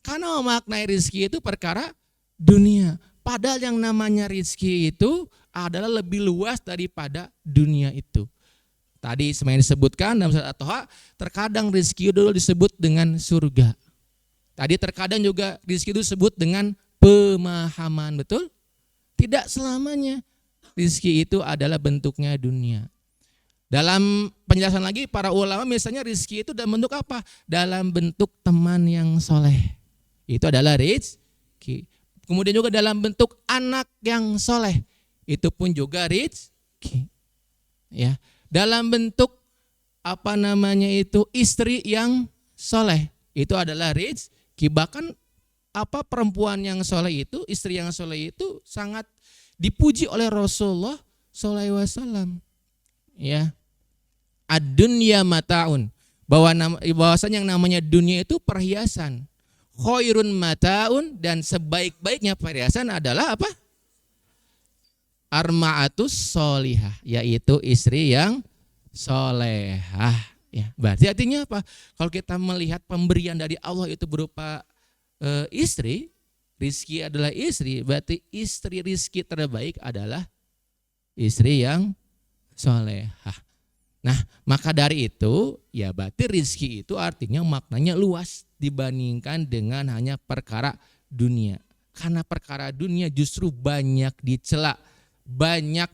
[SPEAKER 3] Karena memaknai rizki itu perkara dunia. Padahal yang namanya rizki itu adalah lebih luas daripada dunia itu. Tadi semuanya disebutkan dalam surat At-Toha, terkadang rizki dulu disebut dengan surga. Tadi terkadang juga rizki itu disebut dengan pemahaman, betul? Tidak selamanya rizki itu adalah bentuknya dunia. Dalam penjelasan lagi para ulama misalnya rizki itu dalam bentuk apa? Dalam bentuk teman yang soleh. Itu adalah rizki. Kemudian juga dalam bentuk anak yang soleh. Itu pun juga rizki. Ya. Dalam bentuk istri yang soleh, itu adalah rizki. Bahkan perempuan yang soleh itu, istri yang soleh itu sangat dipuji oleh Rasulullah SAW. Ya, ad-dunya mata'un, bahwasanya yang namanya dunia itu perhiasan. Khairun mata'un, dan sebaik-baiknya perhiasan adalah apa? Arma'atus solihah, yaitu istri yang solehah. Ya, berarti artinya apa? Kalau kita melihat pemberian dari Allah itu berupa istri, rizki adalah istri, berarti istri rizki terbaik adalah istri yang solehah. Nah, maka dari itu, ya berarti rizki itu artinya maknanya luas dibandingkan dengan hanya perkara dunia. Karena perkara dunia justru banyak dicela, banyak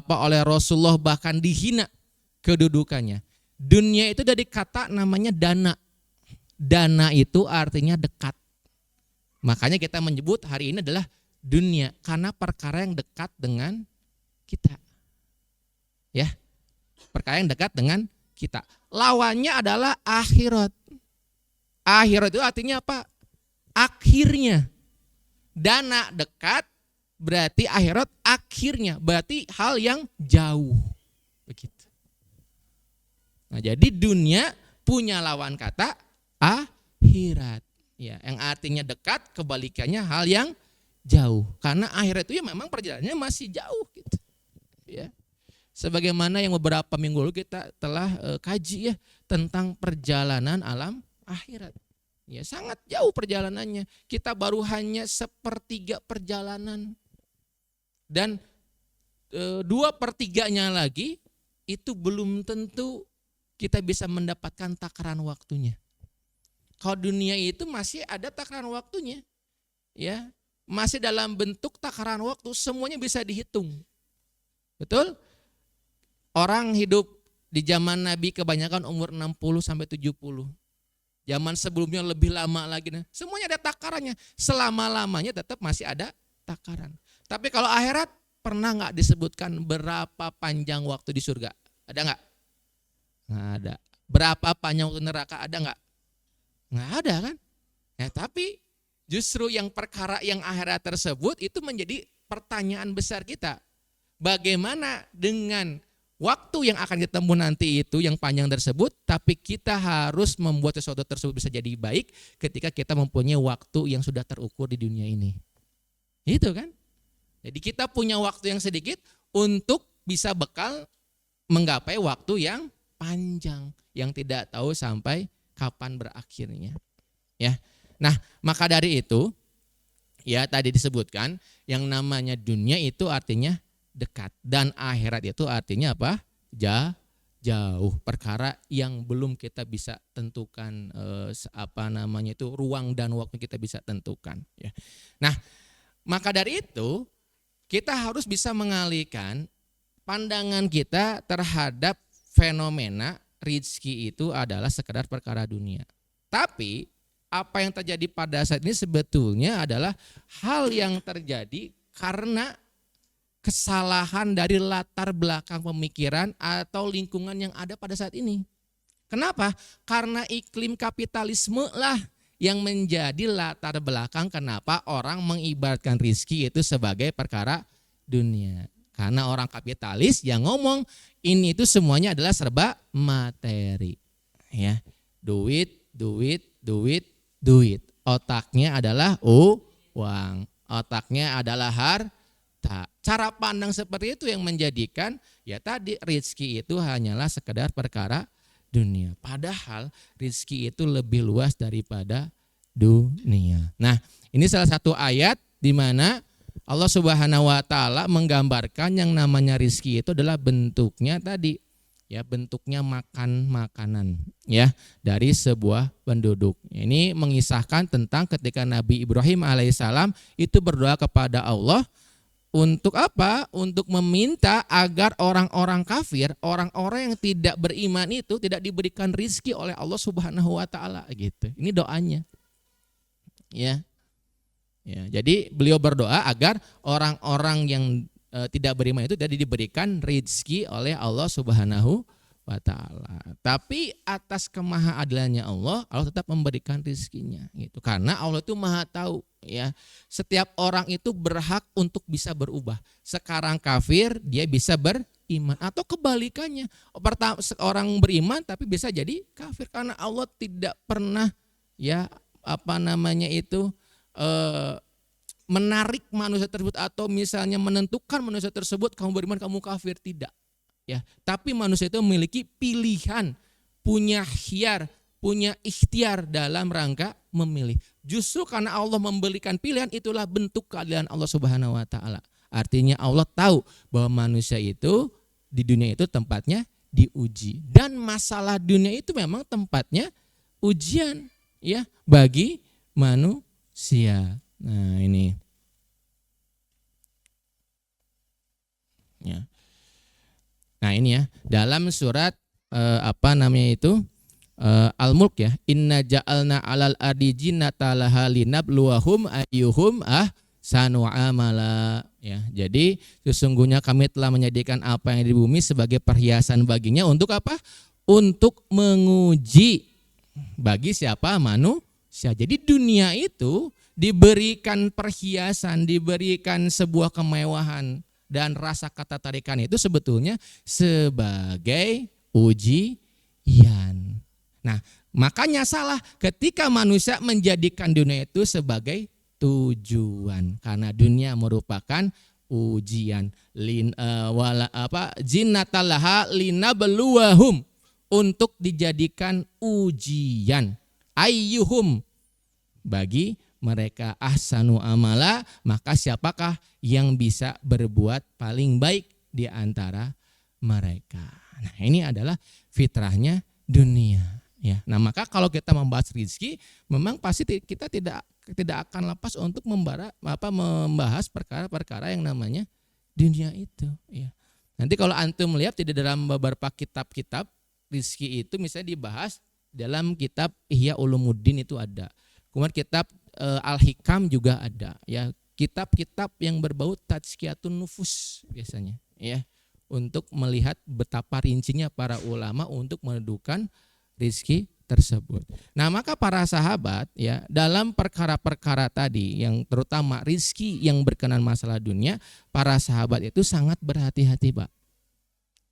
[SPEAKER 3] oleh Rasulullah bahkan dihina kedudukannya. Dunia itu dari kata namanya dana. Dana itu artinya dekat. Makanya kita menyebut hari ini adalah dunia karena perkara yang dekat dengan kita. Ya. Perkara yang dekat dengan kita. Lawannya adalah akhirat. Akhirat itu artinya apa? Akhirnya. Dana dekat berarti akhirat akhirnya, berarti hal yang jauh. Begitu. Nah, jadi dunia punya lawan kata akhirat. Ya, yang artinya dekat, kebalikannya hal yang jauh. Karena akhirat itu ya memang perjalanannya masih jauh gitu. Ya. Sebagaimana yang beberapa minggu lalu kita telah kaji ya tentang perjalanan alam akhirat. Ya, sangat jauh perjalanannya. Kita baru hanya 1/3 perjalanan. Dan 2/3-nya lagi itu belum tentu kita bisa mendapatkan takaran waktunya. Kalau dunia itu masih ada takaran waktunya. ya, masih dalam bentuk takaran waktu, semuanya bisa dihitung. Betul? Orang hidup di zaman Nabi kebanyakan umur 60 sampai 70. Zaman sebelumnya lebih lama lagi. Semuanya ada takarannya. Selama-lamanya tetap masih ada takaran. Tapi kalau akhirat, pernah nggak disebutkan berapa panjang waktu di surga? Ada nggak? Nggak ada. Berapa panjang waktu neraka? Ada nggak? Nggak ada kan? Ya, tapi justru yang perkara yang akhirat tersebut itu menjadi pertanyaan besar kita. Bagaimana dengan waktu yang akan kita tempuh nanti itu yang panjang tersebut, tapi kita harus membuat sesuatu tersebut bisa jadi baik ketika kita mempunyai waktu yang sudah terukur di dunia ini. Itu kan? Jadi kita punya waktu yang sedikit untuk bisa bekal menggapai waktu yang panjang yang tidak tahu sampai kapan berakhirnya. Ya. Nah, maka dari itu ya tadi disebutkan yang namanya dunia itu artinya dekat dan akhirat itu artinya apa? Jauh, perkara yang belum kita bisa tentukan ruang dan waktu kita bisa tentukan ya. Nah, maka dari itu kita harus bisa mengalihkan pandangan kita terhadap fenomena rizki itu adalah sekedar perkara dunia. Tapi apa yang terjadi pada saat ini sebetulnya adalah hal yang terjadi karena kesalahan dari latar belakang pemikiran atau lingkungan yang ada pada saat ini. Kenapa? Karena iklim kapitalisme lah yang menjadi latar belakang kenapa orang mengibaratkan rizki itu sebagai perkara dunia. Karena orang kapitalis yang ngomong ini itu semuanya adalah serba materi. Ya, duit. Otaknya adalah uang. Otaknya adalah harta. Cara pandang seperti itu yang menjadikan ya tadi rizki itu hanyalah sekedar perkara dunia. Padahal rizki itu lebih luas daripada dunia. Nah, ini salah satu ayat di mana Allah Subhanahu wa taala menggambarkan yang namanya rizki itu adalah bentuknya tadi ya, bentuknya makanan ya dari sebuah penduduk. Ini mengisahkan tentang ketika Nabi Ibrahim alaihissalam itu berdoa kepada Allah untuk apa? Untuk meminta agar orang-orang kafir, orang-orang yang tidak beriman itu tidak diberikan rizki oleh Allah Subhanahu wa taala gitu. Ini doanya. Ya. Ya, jadi beliau berdoa agar orang-orang yang tidak beriman itu tidak diberikan rizki oleh Allah Subhanahu wa taala. Tapi atas kemahaadilannya Allah tetap memberikan rizkinya gitu. Karena Allah itu Maha tahu ya. Setiap orang itu berhak untuk bisa berubah. Sekarang kafir dia bisa beriman atau kebalikannya. Orang beriman tapi bisa jadi kafir karena Allah tidak pernah ya menarik manusia tersebut atau misalnya menentukan manusia tersebut kamu beriman kamu kafir, tidak ya. Tapi manusia itu memiliki pilihan, punya khiyar, punya ikhtiar dalam rangka memilih. Justru karena Allah memberikan pilihan itulah bentuk keadilan Allah Subhanahu wa taala. Artinya Allah tahu bahwa manusia itu di dunia itu tempatnya diuji dan masalah dunia itu memang tempatnya ujian ya bagi manusia. Nah, ini. Ya. Nah, ini ya, dalam surat Al-Mulk ya, inna ja'alna 'alal ardi jinnata laha linabluwahum ayyuhum ahsanu amala ya. Jadi sesungguhnya kami telah menjadikan apa yang di bumi sebagai perhiasan baginya untuk apa? Untuk menguji bagi siapa? Manusia. Jadi dunia itu diberikan perhiasan, diberikan sebuah kemewahan dan rasa ketertarikan itu sebetulnya sebagai ujian. Nah, makanya salah ketika manusia menjadikan dunia itu sebagai tujuan karena dunia merupakan ujian. Jinnatalaha linabluwahum, untuk dijadikan ujian. Ayyuhum, bagi mereka ahsanu amala, maka siapakah yang bisa berbuat paling baik di antara mereka. Nah, ini adalah fitrahnya dunia ya. Nah, maka kalau kita membahas rezeki memang pasti kita tidak tidak akan lepas untuk membahas perkara-perkara yang namanya dunia itu. Ya. Nanti kalau antum melihat di dalam beberapa kitab-kitab rizki itu misalnya dibahas dalam kitab Ihya Ulumuddin itu ada. Kemudian kitab Al-Hikam juga ada. Ya, kitab-kitab yang berbau tazkiyatun nufus biasanya. Ya, untuk melihat betapa rincinya para ulama untuk menentukan rizki tersebut. Nah, maka para sahabat ya dalam perkara-perkara tadi yang terutama rizki yang berkenan masalah dunia, para sahabat itu sangat berhati-hati, Pak.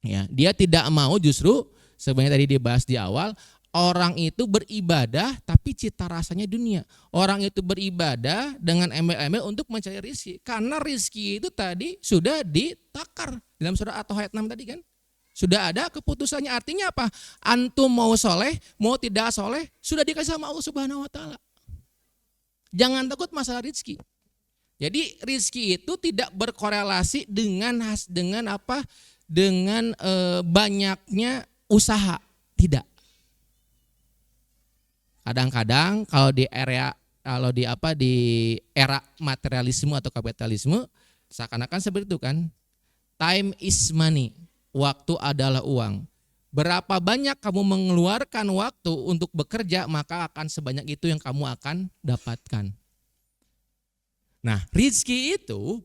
[SPEAKER 3] Ya, dia tidak mau justru sebenarnya tadi dibahas di awal, orang itu beribadah tapi cita rasanya dunia. Orang itu beribadah dengan embel-embel untuk mencari rizki, karena rizki itu tadi sudah ditakar dalam surah At-Taha ayat 6 tadi kan. Sudah ada keputusannya, artinya apa? Antum mau soleh, mau tidak soleh, sudah dikasih sama Allah Subhanahu Wa Taala. Jangan takut masalah rizki. Jadi rizki itu tidak berkorelasi dengan apa? Dengan banyaknya usaha, tidak. Kadang-kadang kalau di era materialisme atau kapitalisme seakan-akan seperti itu kan. Time is money. Waktu adalah uang. Berapa banyak kamu mengeluarkan waktu untuk bekerja, maka akan sebanyak itu yang kamu akan dapatkan. Nah, rizki itu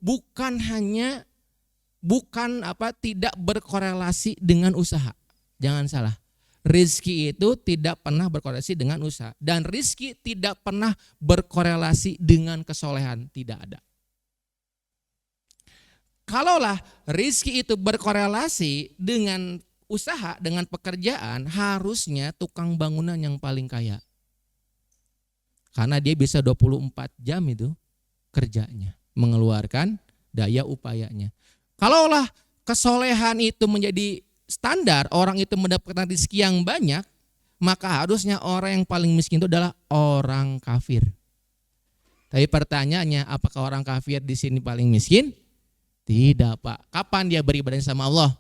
[SPEAKER 3] tidak berkorelasi dengan usaha. Jangan salah. Rizki itu tidak pernah berkorelasi dengan usaha. Dan rizki tidak pernah berkorelasi dengan kesolehan. Tidak ada. Kalaulah rizki itu berkorelasi dengan usaha, dengan pekerjaan, harusnya tukang bangunan yang paling kaya. Karena dia bisa 24 jam itu kerjanya, mengeluarkan daya upayanya. Kalaulah kesolehan itu menjadi standar, orang itu mendapatkan rizki yang banyak, maka harusnya orang yang paling miskin itu adalah orang kafir. Tapi pertanyaannya, apakah orang kafir di sini paling miskin? Tidak, Pak. Kapan dia beribadah sama Allah?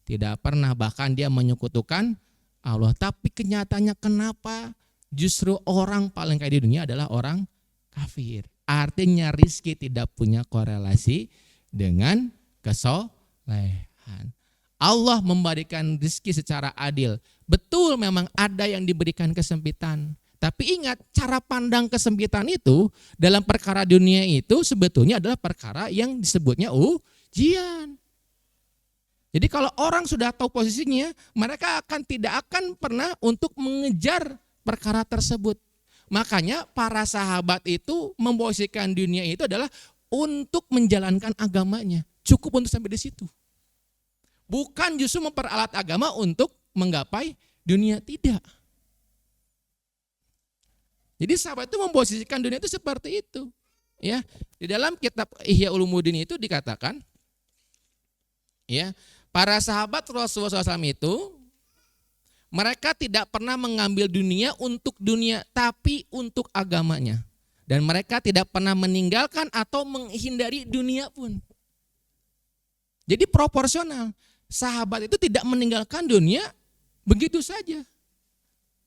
[SPEAKER 3] Tidak pernah, bahkan dia menyekutukan Allah. Tapi kenyataannya kenapa justru orang paling kaya di dunia adalah orang kafir? Artinya rizki tidak punya korelasi dengan kesolehan. Allah memberikan rizki secara adil. Betul, memang ada yang diberikan kesempitan. Tapi ingat, cara pandang kesempitan itu dalam perkara dunia itu sebetulnya adalah perkara yang disebutnya ujian. Jadi kalau orang sudah tahu posisinya, mereka tidak akan pernah untuk mengejar perkara tersebut. Makanya para sahabat itu memposisikan dunia itu adalah untuk menjalankan agamanya. Cukup untuk sampai di situ. Bukan justru memperalat agama untuk menggapai dunia, tidak. Jadi sahabat itu memposisikan dunia itu seperti itu. Ya, di dalam kitab Ihya Ulumuddin itu dikatakan, ya, para sahabat Rasulullah SAW itu mereka tidak pernah mengambil dunia untuk dunia, tapi untuk agamanya. Dan mereka tidak pernah meninggalkan atau menghindari dunia pun. Jadi proporsional. Sahabat itu tidak meninggalkan dunia begitu saja.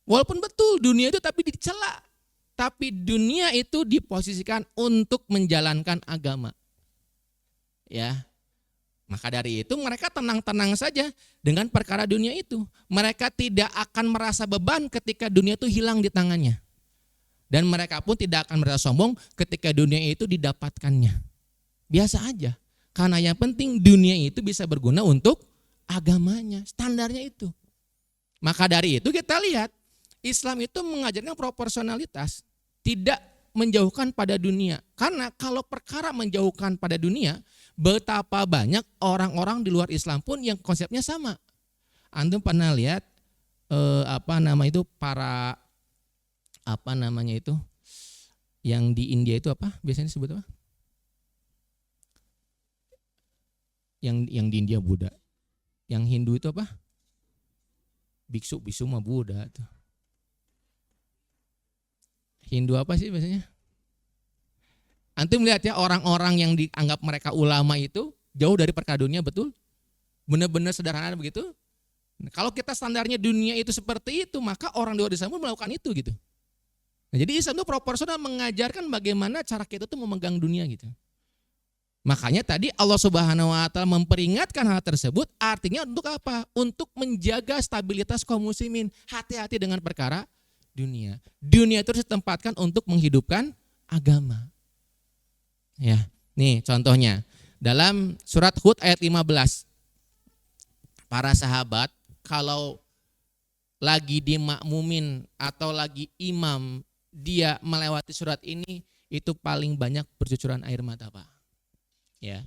[SPEAKER 3] Walaupun betul dunia itu tapi dicela. Tapi dunia itu diposisikan untuk menjalankan agama. Ya. Maka dari itu mereka tenang-tenang saja dengan perkara dunia itu. Mereka tidak akan merasa beban ketika dunia itu hilang di tangannya. Dan mereka pun tidak akan merasa sombong ketika dunia itu didapatkannya. Biasa aja. Karena yang penting dunia itu bisa berguna untuk agamanya. Standarnya itu. Maka dari itu kita lihat Islam itu mengajarkan proporsionalitas. Tidak menjauhkan pada dunia. Karena kalau perkara menjauhkan pada dunia, betapa banyak orang-orang di luar Islam pun yang konsepnya sama. Antum pernah lihat para yang di India itu apa? Biasanya disebut apa? Yang di India Buddha. Yang Hindu itu apa? Biksu mah Buddha tuh. Hindu apa sih biasanya? Antum lihat ya, orang-orang yang dianggap mereka ulama itu jauh dari perkara dunia, betul? Benar-benar sederhana begitu. Kalau kita standarnya dunia itu seperti itu, maka orang di luar sana pun melakukan itu gitu. Nah, jadi Islam itu proporsional mengajarkan bagaimana cara kita tuh memegang dunia gitu. Makanya tadi Allah Subhanahu wa taala memperingatkan hal tersebut, artinya untuk apa? Untuk menjaga stabilitas kaum muslimin. Hati-hati dengan perkara dunia. Dunia itu ditempatkan untuk menghidupkan agama. Ya, nih contohnya dalam surat Hud ayat 15. Para sahabat kalau lagi dimakmumin atau lagi imam dia melewati surat ini, itu paling banyak bercucuran air mata, Pak. Ya.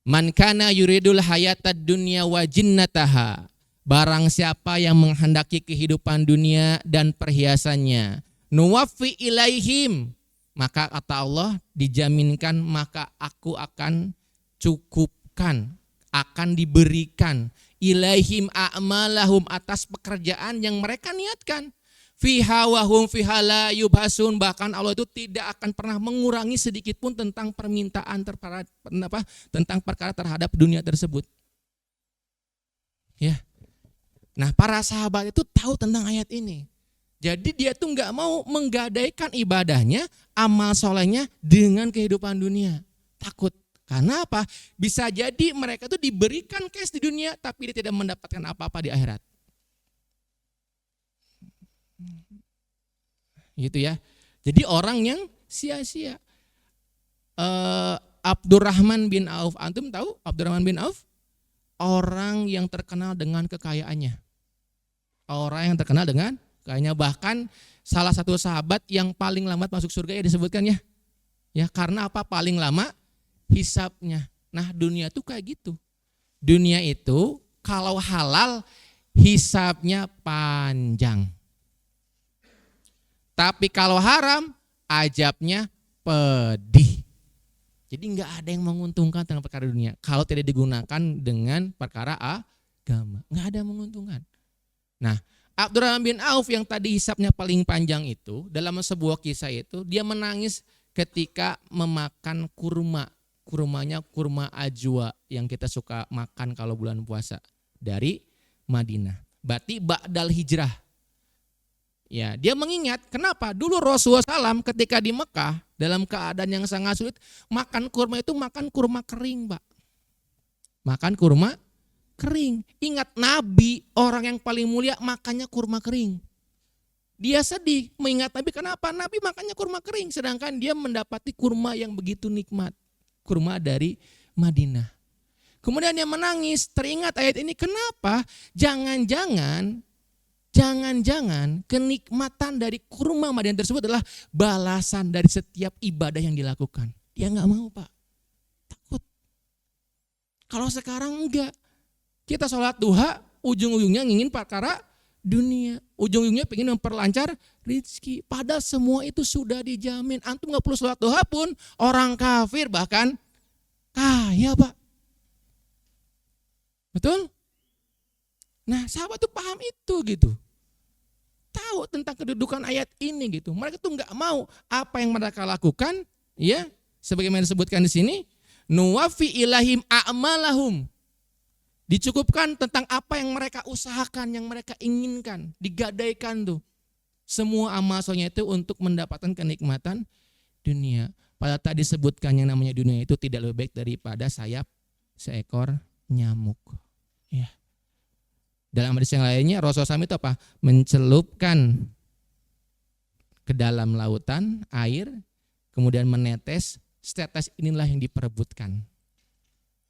[SPEAKER 3] Man kana yuridul hayatad dunya wa jinnataha. Barang siapa yang menghendaki kehidupan dunia dan perhiasannya, nuwaffi ilaihim, maka kata Allah dijaminkan, maka aku akan cukupkan, akan diberikan ilaihim a'malahum, atas pekerjaan yang mereka niatkan. Fiha wa hum fiha la yubhasun, bahkan Allah itu tidak akan pernah mengurangi sedikit pun tentang permintaan tentang perkara terhadap dunia tersebut. Ya. Nah, para sahabat itu tahu tentang ayat ini. Jadi dia tuh nggak mau menggadaikan ibadahnya, amal solehnya dengan kehidupan dunia. Takut. Karena apa? Bisa jadi mereka itu diberikan cash di dunia, tapi dia tidak mendapatkan apa-apa di akhirat. Gitu ya. Jadi orang yang sia-sia. Abdurrahman bin Auf, antum tahu Abdurrahman bin Auf? Orang yang terkenal dengan kekayaannya. Orang yang terkenal dengan kayaknya, bahkan salah satu sahabat yang paling lambat masuk surga ya disebutkan ya. Ya, karena apa? Paling lama hisabnya. Nah, dunia itu kayak gitu. Dunia itu kalau halal hisabnya panjang. Tapi kalau haram, ajabnya pedih. Jadi nggak ada yang menguntungkan dengan perkara dunia. Kalau tidak digunakan dengan perkara agama, nggak ada yang menguntungkan. Nah, Abdurrahman bin Auf yang tadi hisabnya paling panjang itu, dalam sebuah kisah itu, dia menangis ketika memakan kurma. Kurmanya kurma ajwa yang kita suka makan kalau bulan puasa dari Madinah. Berarti ba'dal hijrah. Ya, dia mengingat kenapa dulu Rasulullah SAW ketika di Mekah dalam keadaan yang sangat sulit, makan kurma itu makan kurma kering, Pak. Makan kurma kering. Ingat Nabi, orang yang paling mulia makannya kurma kering. Dia sedih mengingat Nabi, kenapa Nabi makannya kurma kering sedangkan dia mendapati kurma yang begitu nikmat, kurma dari Madinah. Kemudian dia menangis, teringat ayat ini, kenapa? Jangan-jangan kenikmatan dari kurma Madinah tersebut adalah balasan dari setiap ibadah yang dilakukan. Dia nggak mau, Pak. Takut. Kalau sekarang enggak. Kita sholat duha, ujung-ujungnya ngingin perkara dunia. Ujung-ujungnya pengen memperlancar rezeki. Padahal semua itu sudah dijamin. Antum nggak perlu sholat duha pun, orang kafir bahkan kaya, Pak. Betul? Nah, sahabat tuh paham itu gitu. Tahu tentang kedudukan ayat ini gitu. Mereka tuh nggak mau apa yang mereka lakukan, ya, sebagaimana disebutkan di sini, nuwafi ilahim a'malahum. Dicukupkan tentang apa yang mereka usahakan, yang mereka inginkan, digadaikan tuh. Semua amal solehnya itu untuk mendapatkan kenikmatan dunia. Padahal tadi disebutkan yang namanya dunia itu tidak lebih baik daripada sayap seekor nyamuk. Ya. Dalam hadis yang lainnya Rasulullah SAW itu apa? Mencelupkan ke dalam lautan air, kemudian menetes, setetes inilah yang diperebutkan.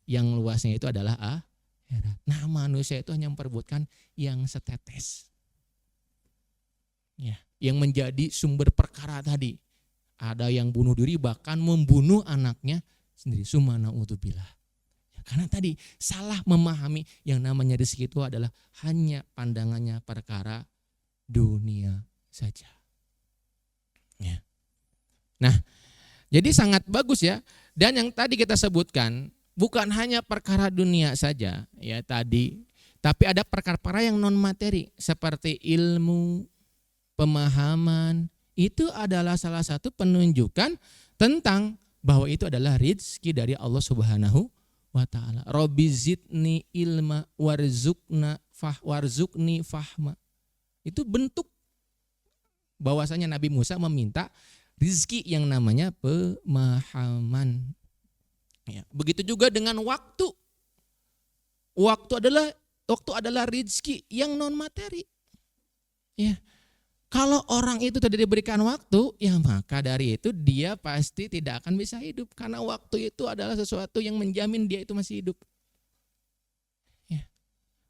[SPEAKER 3] Yang luasnya itu adalah akhirat. Nah, manusia itu hanya memperebutkan yang setetes. Ya, yang menjadi sumber perkara tadi. Ada yang bunuh diri bahkan membunuh anaknya sendiri. Subhanallah. Karena tadi salah memahami yang namanya rezeki itu adalah hanya pandangannya perkara dunia saja. Ya. Nah, jadi sangat bagus ya. Dan yang tadi kita sebutkan bukan hanya perkara dunia saja ya tadi, tapi ada perkara-perkara yang non materi seperti ilmu, pemahaman. Itu adalah salah satu penunjukan tentang bahwa itu adalah rezeki dari Allah Subhanahu wa ta'ala. Rabbi zidni ilma warzukni fahma. Itu bentuk bahwasanya Nabi Musa meminta rizki yang namanya pemahaman. Ya, begitu juga dengan waktu. Waktu adalah rizki yang non materi. Ya. Kalau orang itu tidak diberikan waktu, ya maka dari itu dia pasti tidak akan bisa hidup. Karena waktu itu adalah sesuatu yang menjamin dia itu masih hidup. Ya.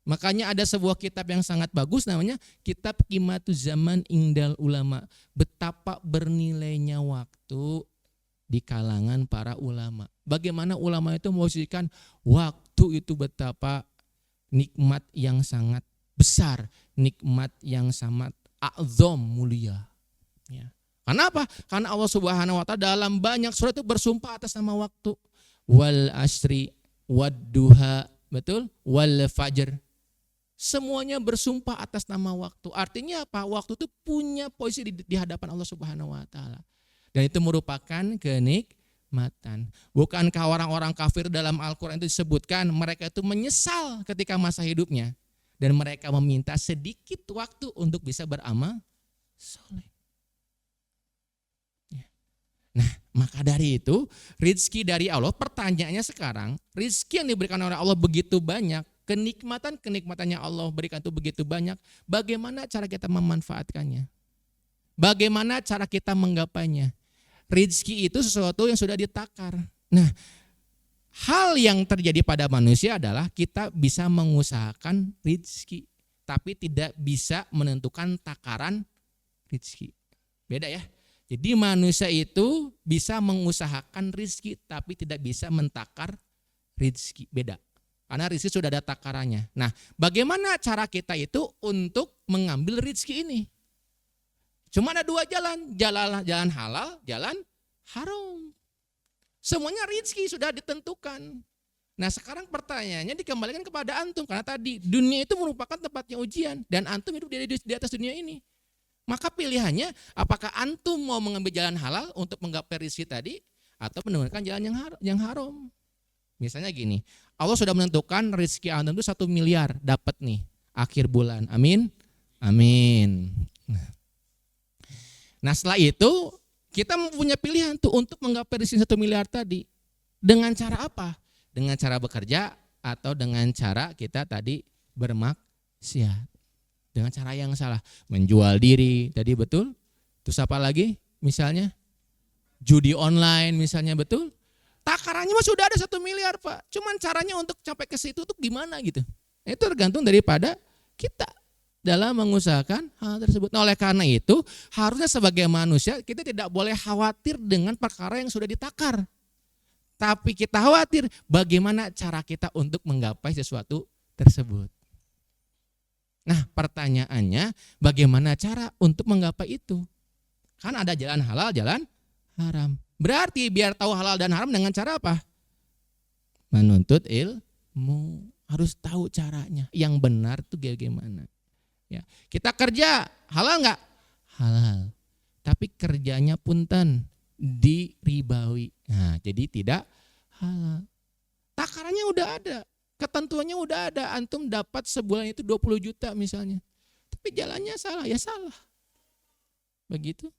[SPEAKER 3] Makanya ada sebuah kitab yang sangat bagus namanya Kitab Qimatuz Zaman Indal Ulama. Betapa bernilainya waktu di kalangan para ulama. Bagaimana ulama itu memposisikan waktu itu betapa nikmat yang sangat besar, nikmat yang sangat a'zam, mulia. Ya. Karena apa? Karena Allah Subhanahu wa taala dalam banyak surat itu bersumpah atas nama waktu. Wal asri wad duha, betul? Wal fajr. Semuanya bersumpah atas nama waktu. Artinya apa? Waktu itu punya posisi di hadapan Allah Subhanahu wa taala. Dan itu merupakan kenikmatan. Bukankah orang-orang kafir dalam Al-Qur'an itu disebutkan mereka itu menyesal ketika masa hidupnya. Dan mereka meminta sedikit waktu untuk bisa beramal soleh. Nah, maka dari itu rizki dari Allah, pertanyaannya sekarang, rizki yang diberikan oleh Allah begitu banyak, kenikmatan-kenikmatannya Allah berikan itu begitu banyak, bagaimana cara kita memanfaatkannya? Bagaimana cara kita menggapainya? Rizki itu sesuatu yang sudah ditakar. Nah, hal yang terjadi pada manusia adalah kita bisa mengusahakan rizki, tapi tidak bisa menentukan takaran rizki. Beda ya. Jadi manusia itu bisa mengusahakan rizki, tapi tidak bisa mentakar rizki. Beda. Karena rizki sudah ada takarannya. Nah, bagaimana cara kita itu untuk mengambil rizki ini? Cuma ada dua jalan. Jalan halal, jalan haram. Semuanya rizki sudah ditentukan. Nah sekarang pertanyaannya dikembalikan kepada antum. Karena tadi dunia itu merupakan tempatnya ujian. Dan antum hidup di atas dunia ini. Maka pilihannya apakah antum mau mengambil jalan halal untuk menggapai rizki tadi. Atau menggunakan jalan yang haram. Misalnya gini. Allah sudah menentukan rizki antum itu 1 miliar dapat nih akhir bulan. Amin. Amin. Nah setelah itu kita punya pilihan tuh untuk menggapai rezeki 1 miliar tadi. Dengan cara apa? Dengan cara bekerja atau dengan cara kita tadi bermaksiat. Dengan cara yang salah. Menjual diri, tadi betul. Terus apa lagi? Misalnya judi online misalnya, betul. Takarannya mah sudah ada 1 miliar Pak. Cuman caranya untuk sampai ke situ tuh gimana gitu. Itu tergantung daripada kita dalam mengusahakan hal tersebut. Nah, oleh karena itu harusnya sebagai manusia kita tidak boleh khawatir dengan perkara yang sudah ditakar. Tapi kita khawatir bagaimana cara kita untuk menggapai sesuatu tersebut. Nah pertanyaannya bagaimana cara untuk menggapai itu? Kan ada jalan halal, jalan haram. Berarti biar tahu halal dan haram dengan cara apa? Menuntut ilmu. Harus tahu caranya. Yang benar itu bagaimana. Ya, kita kerja halal nggak? Halal. Tapi kerjanya punten diribawi. Nah, jadi tidak halal. Takarannya udah ada, ketentuannya udah ada. Antum dapat sebulan itu 20 juta misalnya. Tapi jalannya salah, ya salah. Begitu.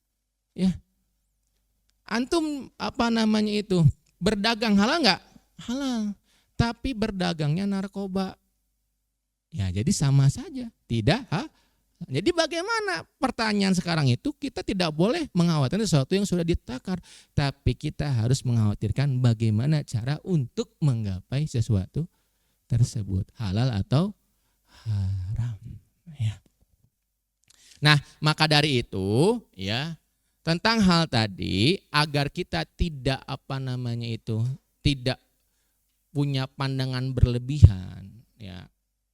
[SPEAKER 3] Ya. Antum berdagang halal nggak? Halal. Tapi berdagangnya narkoba. Ya jadi sama saja, tidak. Jadi bagaimana? Pertanyaan sekarang itu kita tidak boleh mengkhawatirkan sesuatu yang sudah ditakar. Tapi kita harus mengkhawatirkan bagaimana cara untuk menggapai sesuatu tersebut. Halal atau haram. Ya. Nah maka dari itu ya tentang hal tadi agar kita tidak tidak punya pandangan berlebihan ya.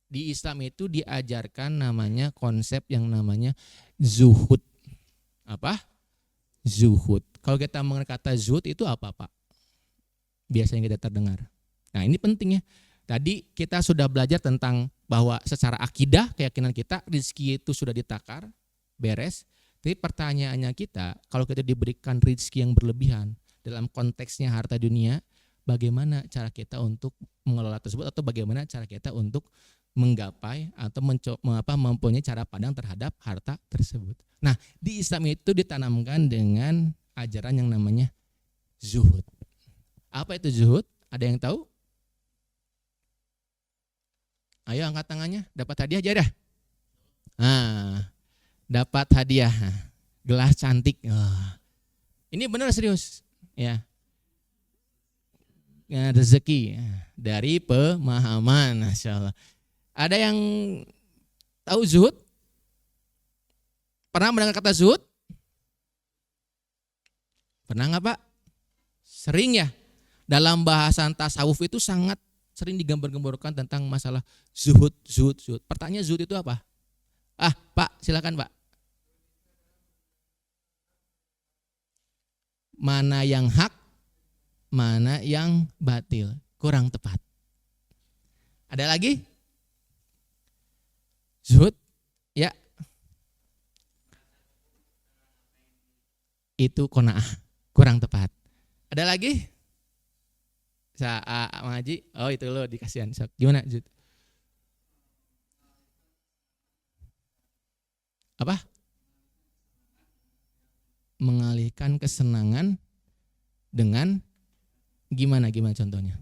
[SPEAKER 3] Di Islam itu diajarkan namanya konsep yang namanya zuhud. Apa? Zuhud. Kalau kita mengenai kata zuhud itu apa Pak? Biasanya kita terdengar. Nah ini penting ya. Tadi kita sudah belajar tentang bahwa secara akidah keyakinan kita rizki itu sudah ditakar, beres. Tapi pertanyaannya kita kalau kita diberikan rizki yang berlebihan dalam konteksnya harta dunia, bagaimana cara kita untuk mengelola tersebut atau bagaimana cara kita untuk menggapai atau mempunyai cara pandang terhadap harta tersebut. Nah, di Islam itu ditanamkan dengan ajaran yang namanya zuhud. Apa itu zuhud? Ada yang tahu? Ayo angkat tangannya, dapat hadiah aja dah. Nah, dapat hadiah, gelas cantik. Ini benar serius, ya. Rezeki dari pemahaman, Masya Allah. Ada yang tahu zuhud? Pernah mendengar kata zuhud? Pernah nggak Pak? Sering ya. Dalam bahasan tasawuf itu sangat sering digambar-gambarkan tentang masalah zuhud. Pertanyaan zuhud itu apa? Pak, silakan Pak. Mana yang hak, mana yang batil, kurang tepat. Ada lagi? Zuhud, ya. Itu qanaah, kurang tepat. Ada lagi? Ngaji, oh itu lo dikasihan. Gimana Zuhud? Apa? Mengalihkan kesenangan dengan gimana contohnya?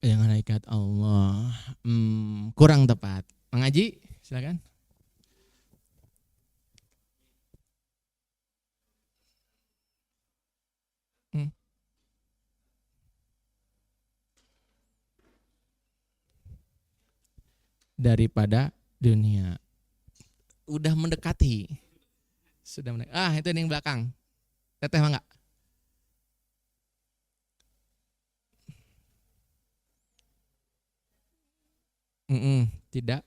[SPEAKER 3] Yang malaikat Allah, kurang tepat. Mengaji, silakan. Daripada dunia. Udah mendekati. Itu yang belakang. Teteh mah enggak? Tidak.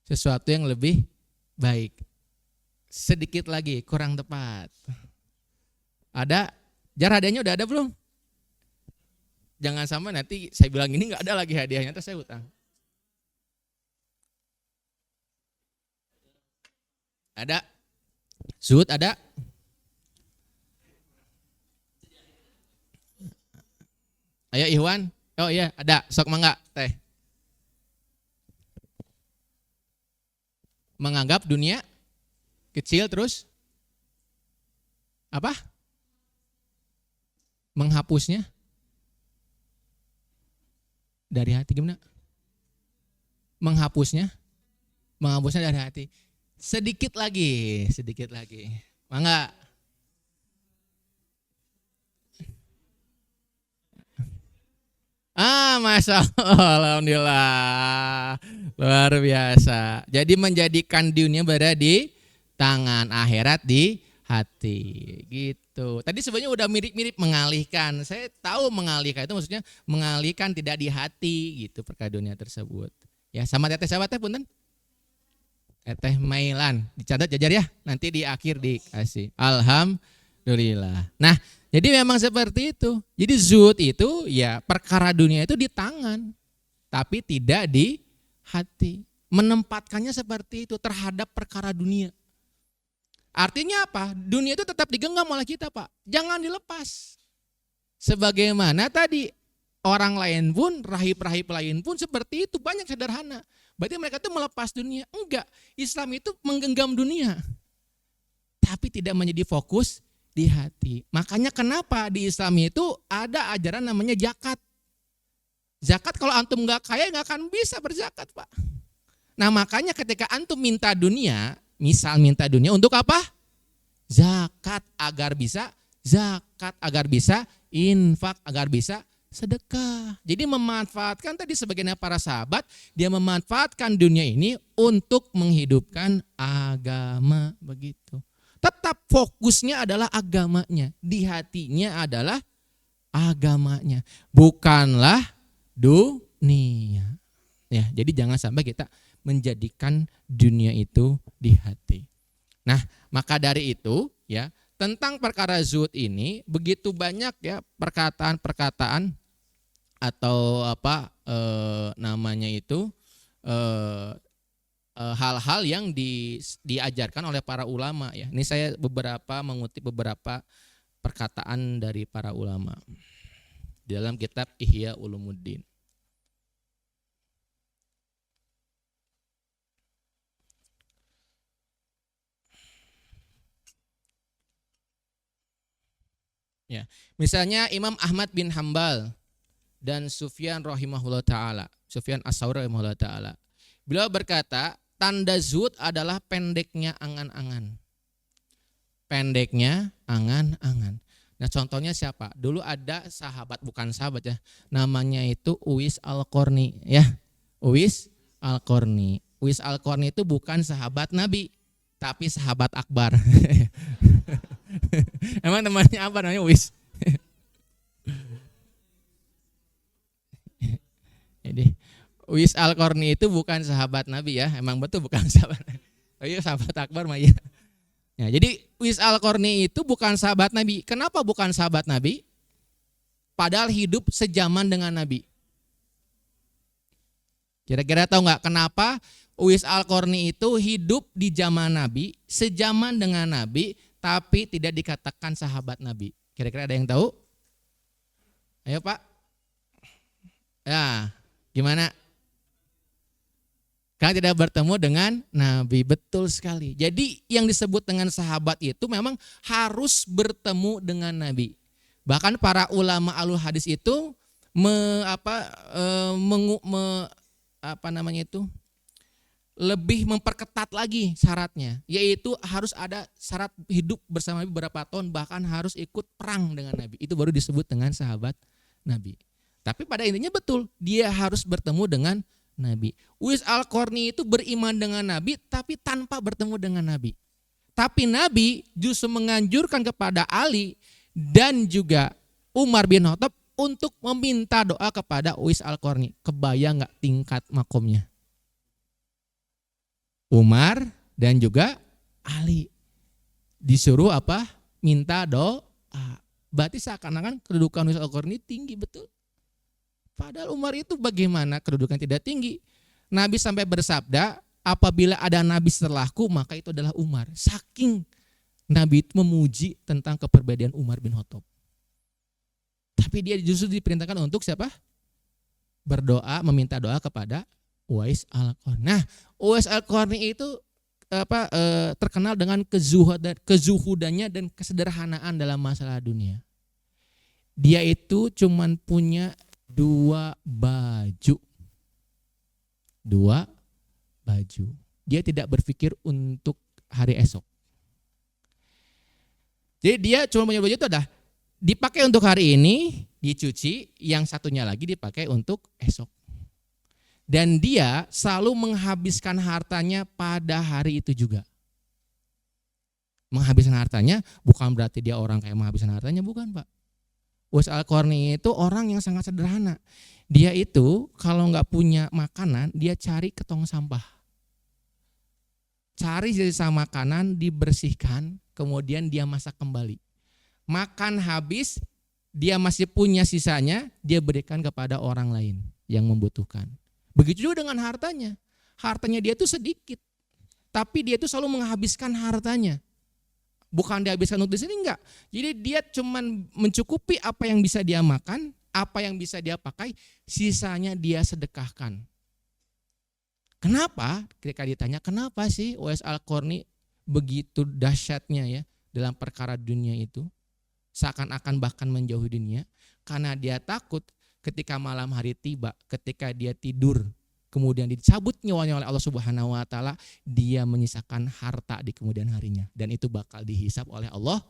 [SPEAKER 3] Sesuatu yang lebih baik. Sedikit lagi, kurang tepat. Ada? Jar hadiahnya udah ada belum? Jangan sampai nanti saya bilang ini nggak ada lagi hadiahnya, terus saya utang. Ada? Zuhud ada? Ayo Ikhwan. Oh iya, ada. Sok mangga, teh. Menganggap dunia kecil terus apa? Menghapusnya dari hati gimana? Menghapusnya dari hati. Sedikit lagi. Mangga. Masya Allah, alhamdulillah, luar biasa. Jadi menjadikan dunia berada di tangan, akhirat di hati, gitu. Tadi sebenarnya udah mirip-mirip mengalihkan. Saya tahu mengalihkan itu maksudnya mengalihkan tidak di hati, gitu perkara dunia tersebut. Ya, sama teteh sahabat teh punten. Teteh Mailan, dicatat jajar ya, nanti di akhir dikasih. Alhamdulillah. Nah, jadi memang seperti itu. Jadi zuhud itu ya perkara dunia itu di tangan, tapi tidak di hati. Menempatkannya seperti itu terhadap perkara dunia. Artinya apa? Dunia itu tetap digenggam oleh kita Pak. Jangan dilepas. Sebagaimana tadi orang lain pun, rahib-rahib lain pun seperti itu. Banyak sederhana. Berarti mereka itu melepas dunia. Enggak. Islam itu menggenggam dunia. Tapi tidak menjadi fokus di hati. Makanya kenapa di Islam itu ada ajaran namanya zakat. Zakat kalau antum nggak kaya nggak akan bisa berzakat Pak. Nah makanya ketika antum minta dunia, misal minta dunia untuk apa? Zakat agar bisa infak, agar bisa sedekah. Jadi memanfaatkan tadi sebagaimana para sahabat, dia memanfaatkan dunia ini untuk menghidupkan agama begitu. Tetap fokusnya adalah agamanya, di hatinya adalah agamanya, bukanlah dunia. Ya, jadi jangan sampai kita menjadikan dunia itu di hati. Nah, maka dari itu ya, tentang perkara zuhud ini begitu banyak ya perkataan-perkataan atau namanya itu hal-hal yang diajarkan oleh para ulama ya. Ini saya mengutip beberapa perkataan dari para ulama di dalam kitab Ihya Ulumuddin. Ya, misalnya Imam Ahmad bin Hambal dan Sufyan rahimahullah taala, Sufyan As-Tsauri rahimahullah taala. Beliau berkata, tanda zuhud adalah pendeknya angan-angan. Pendeknya angan-angan. Nah, contohnya siapa? Dulu ada sahabat, bukan sahabat ya. Namanya itu Uwais Al-Qarni ya. Uwais Al-Qarni. Uwais Al-Qarni itu bukan sahabat Nabi, tapi sahabat akbar. Emang temannya apa namanya Uwais? Jadi Uwais Al-Qarni itu bukan sahabat Nabi ya, emang betul bukan sahabat. Oh iya, sahabat akbar mah ya. Ya, jadi Uwais Al-Qarni itu bukan sahabat Nabi. Kenapa bukan sahabat Nabi? Padahal hidup sejaman dengan Nabi. Kira-kira tahu nggak kenapa Uwais Al-Qarni itu hidup di zaman Nabi, sejaman dengan Nabi, tapi tidak dikatakan sahabat Nabi? Kira-kira ada yang tahu? Ayo Pak. Ya, gimana? Karena tidak bertemu dengan Nabi, betul sekali. Jadi yang disebut dengan sahabat itu memang harus bertemu dengan Nabi. Bahkan para ulama alul hadis itu lebih memperketat lagi syaratnya, yaitu harus ada syarat hidup bersama Nabi berapa tahun, bahkan harus ikut perang dengan Nabi. Itu baru disebut dengan sahabat Nabi. Tapi pada intinya betul, dia harus bertemu dengan Nabi. Uwais Al-Qarni itu beriman dengan Nabi tapi tanpa bertemu dengan Nabi. Tapi Nabi justru menganjurkan kepada Ali dan juga Umar bin Khattab untuk meminta doa kepada Uwais Al-Qarni. Kebayang gak tingkat makomnya? Umar dan juga Ali disuruh apa? Minta doa. Berarti seakan-akan kedudukan Uwais Al-Qarni tinggi, betul. Padahal Umar itu bagaimana kedudukan tidak tinggi. Nabi sampai bersabda, apabila ada Nabi setelahku maka itu adalah Umar. Saking Nabi itu memuji tentang kepribadian Umar bin Khattab. Tapi dia justru diperintahkan untuk siapa? Berdoa, meminta doa kepada Uwais Al-Qarni. Nah, Uwais Al-Qarni itu terkenal dengan kezuhudannya dan kesederhanaan dalam masalah dunia. Dia itu cuman punya 2 baju. Dia tidak berpikir untuk hari esok. Jadi dia cuma punya baju itu adalah dipakai untuk hari ini, dicuci, yang satunya lagi dipakai untuk esok. Dan dia selalu menghabiskan hartanya pada hari itu juga. Menghabiskan hartanya bukan berarti dia orang kayak menghabiskan hartanya, bukan Pak. Uwais Al-Qarni itu orang yang sangat sederhana. Dia itu kalau nggak punya makanan, dia cari ke tong sampah. Cari sisa makanan, dibersihkan, kemudian dia masak kembali. Makan habis, dia masih punya sisanya, dia berikan kepada orang lain yang membutuhkan. Begitu juga dengan hartanya. Hartanya dia itu sedikit, tapi dia itu selalu menghabiskan hartanya. Bukan dihabiskan untuk di sini, enggak. Jadi dia cuman mencukupi apa yang bisa dia makan, apa yang bisa dia pakai, sisanya dia sedekahkan. Kenapa? Ketika ditanya kenapa sih Uwais Al-Qarni begitu dahsyatnya ya dalam perkara dunia itu, seakan-akan bahkan menjauhi dunia, karena dia takut ketika malam hari tiba, ketika dia tidur, kemudian dicabut nyawanya oleh Allah Subhanahu wa taala, dia menyisakan harta di kemudian harinya dan itu bakal dihisap oleh Allah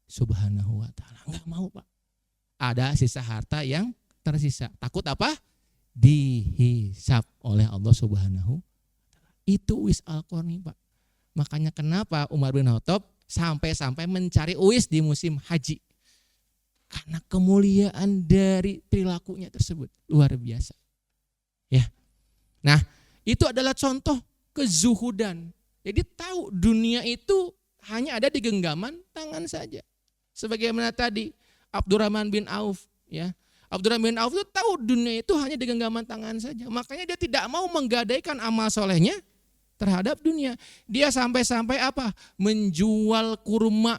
[SPEAKER 3] Subhanahu wa taala. Enggak mau, Pak. Ada sisa harta yang tersisa. Takut apa? Dihisap oleh Allah Subhanahu wa taala. Itu Uwais Al-Qarni, Pak. Makanya kenapa Umar bin Khattab sampai mencari Uwais di musim haji. Karena kemuliaan dari perilakunya tersebut luar biasa. Ya. Nah, itu adalah contoh kezuhudan. Jadi tahu dunia itu hanya ada di genggaman tangan saja. Sebagaimana tadi Abdurrahman bin Auf, ya. Abdurrahman bin Auf itu tahu dunia itu hanya di genggaman tangan saja. Makanya dia tidak mau menggadaikan amal solehnya terhadap dunia. Dia sampai-sampai apa? Menjual kurma.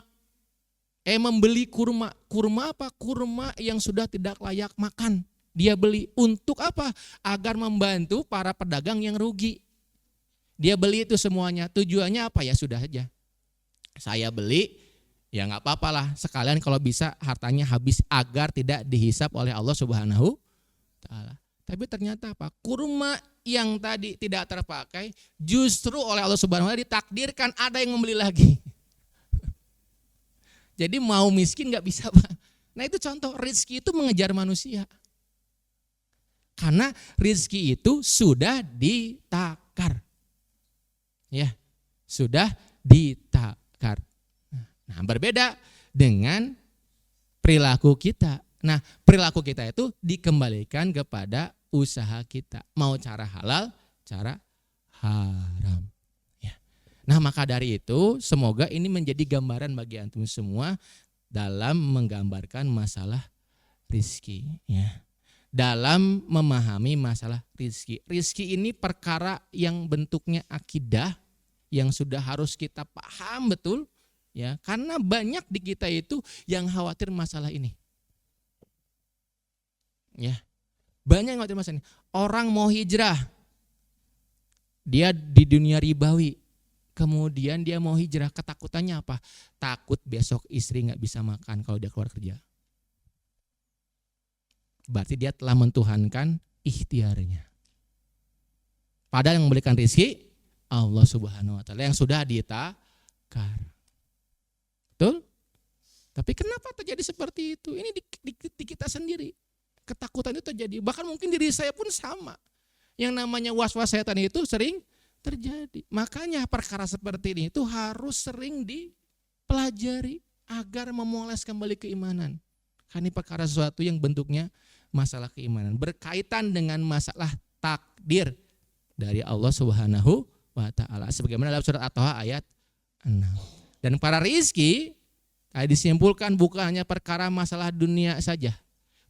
[SPEAKER 3] Membeli kurma. Kurma apa? Kurma yang sudah tidak layak makan. Dia beli untuk apa? Agar membantu para pedagang yang rugi. Dia beli itu semuanya. Tujuannya apa? Ya sudah aja. Saya beli, ya nggak apa-apa lah. Sekalian kalau bisa hartanya habis agar tidak dihisap oleh Allah Subhanahu Ta'ala. Tapi ternyata apa? Kurma yang tadi tidak terpakai justru oleh Allah Subhanahu Ta'ala ditakdirkan ada yang membeli lagi. Jadi mau miskin nggak bisa, Pak. Nah itu contoh rezeki itu mengejar manusia. Karena rezeki itu sudah ditakar. Ya, sudah ditakar. Nah, berbeda dengan perilaku kita. Nah, perilaku kita itu dikembalikan kepada usaha kita. Mau cara halal, cara haram. Ya. Nah, maka dari itu semoga ini menjadi gambaran bagi antum semua dalam menggambarkan masalah rizki. Ya. Dalam memahami masalah rizki. Rizki ini perkara yang bentuknya akidah yang sudah harus kita paham betul. Ya, karena banyak di kita itu yang khawatir masalah ini. Ya, banyak yang khawatir masalah ini. Orang mau hijrah, dia di dunia ribawi, kemudian dia mau hijrah, ketakutannya apa? Takut besok istri nggak bisa makan kalau dia keluar kerja. Berarti dia telah mentuhankan ikhtiarnya. Padahal yang memberikan rezeki Allah Subhanahu Wa Taala yang sudah ditakar. Betul? Tapi kenapa terjadi seperti itu? Ini di kita sendiri. Ketakutan itu terjadi. Bahkan mungkin diri saya pun sama. Yang namanya was-was setan itu sering terjadi. Makanya perkara seperti ini itu harus sering dipelajari agar memoles kembali keimanan. Karena ini perkara sesuatu yang bentuknya masalah keimanan. Berkaitan dengan masalah takdir dari Allah Subhanahu Wa Ta'ala. Sebagaimana dalam surat At-Taha ayat 6. Dan para rizki disimpulkan bukan hanya perkara masalah dunia saja.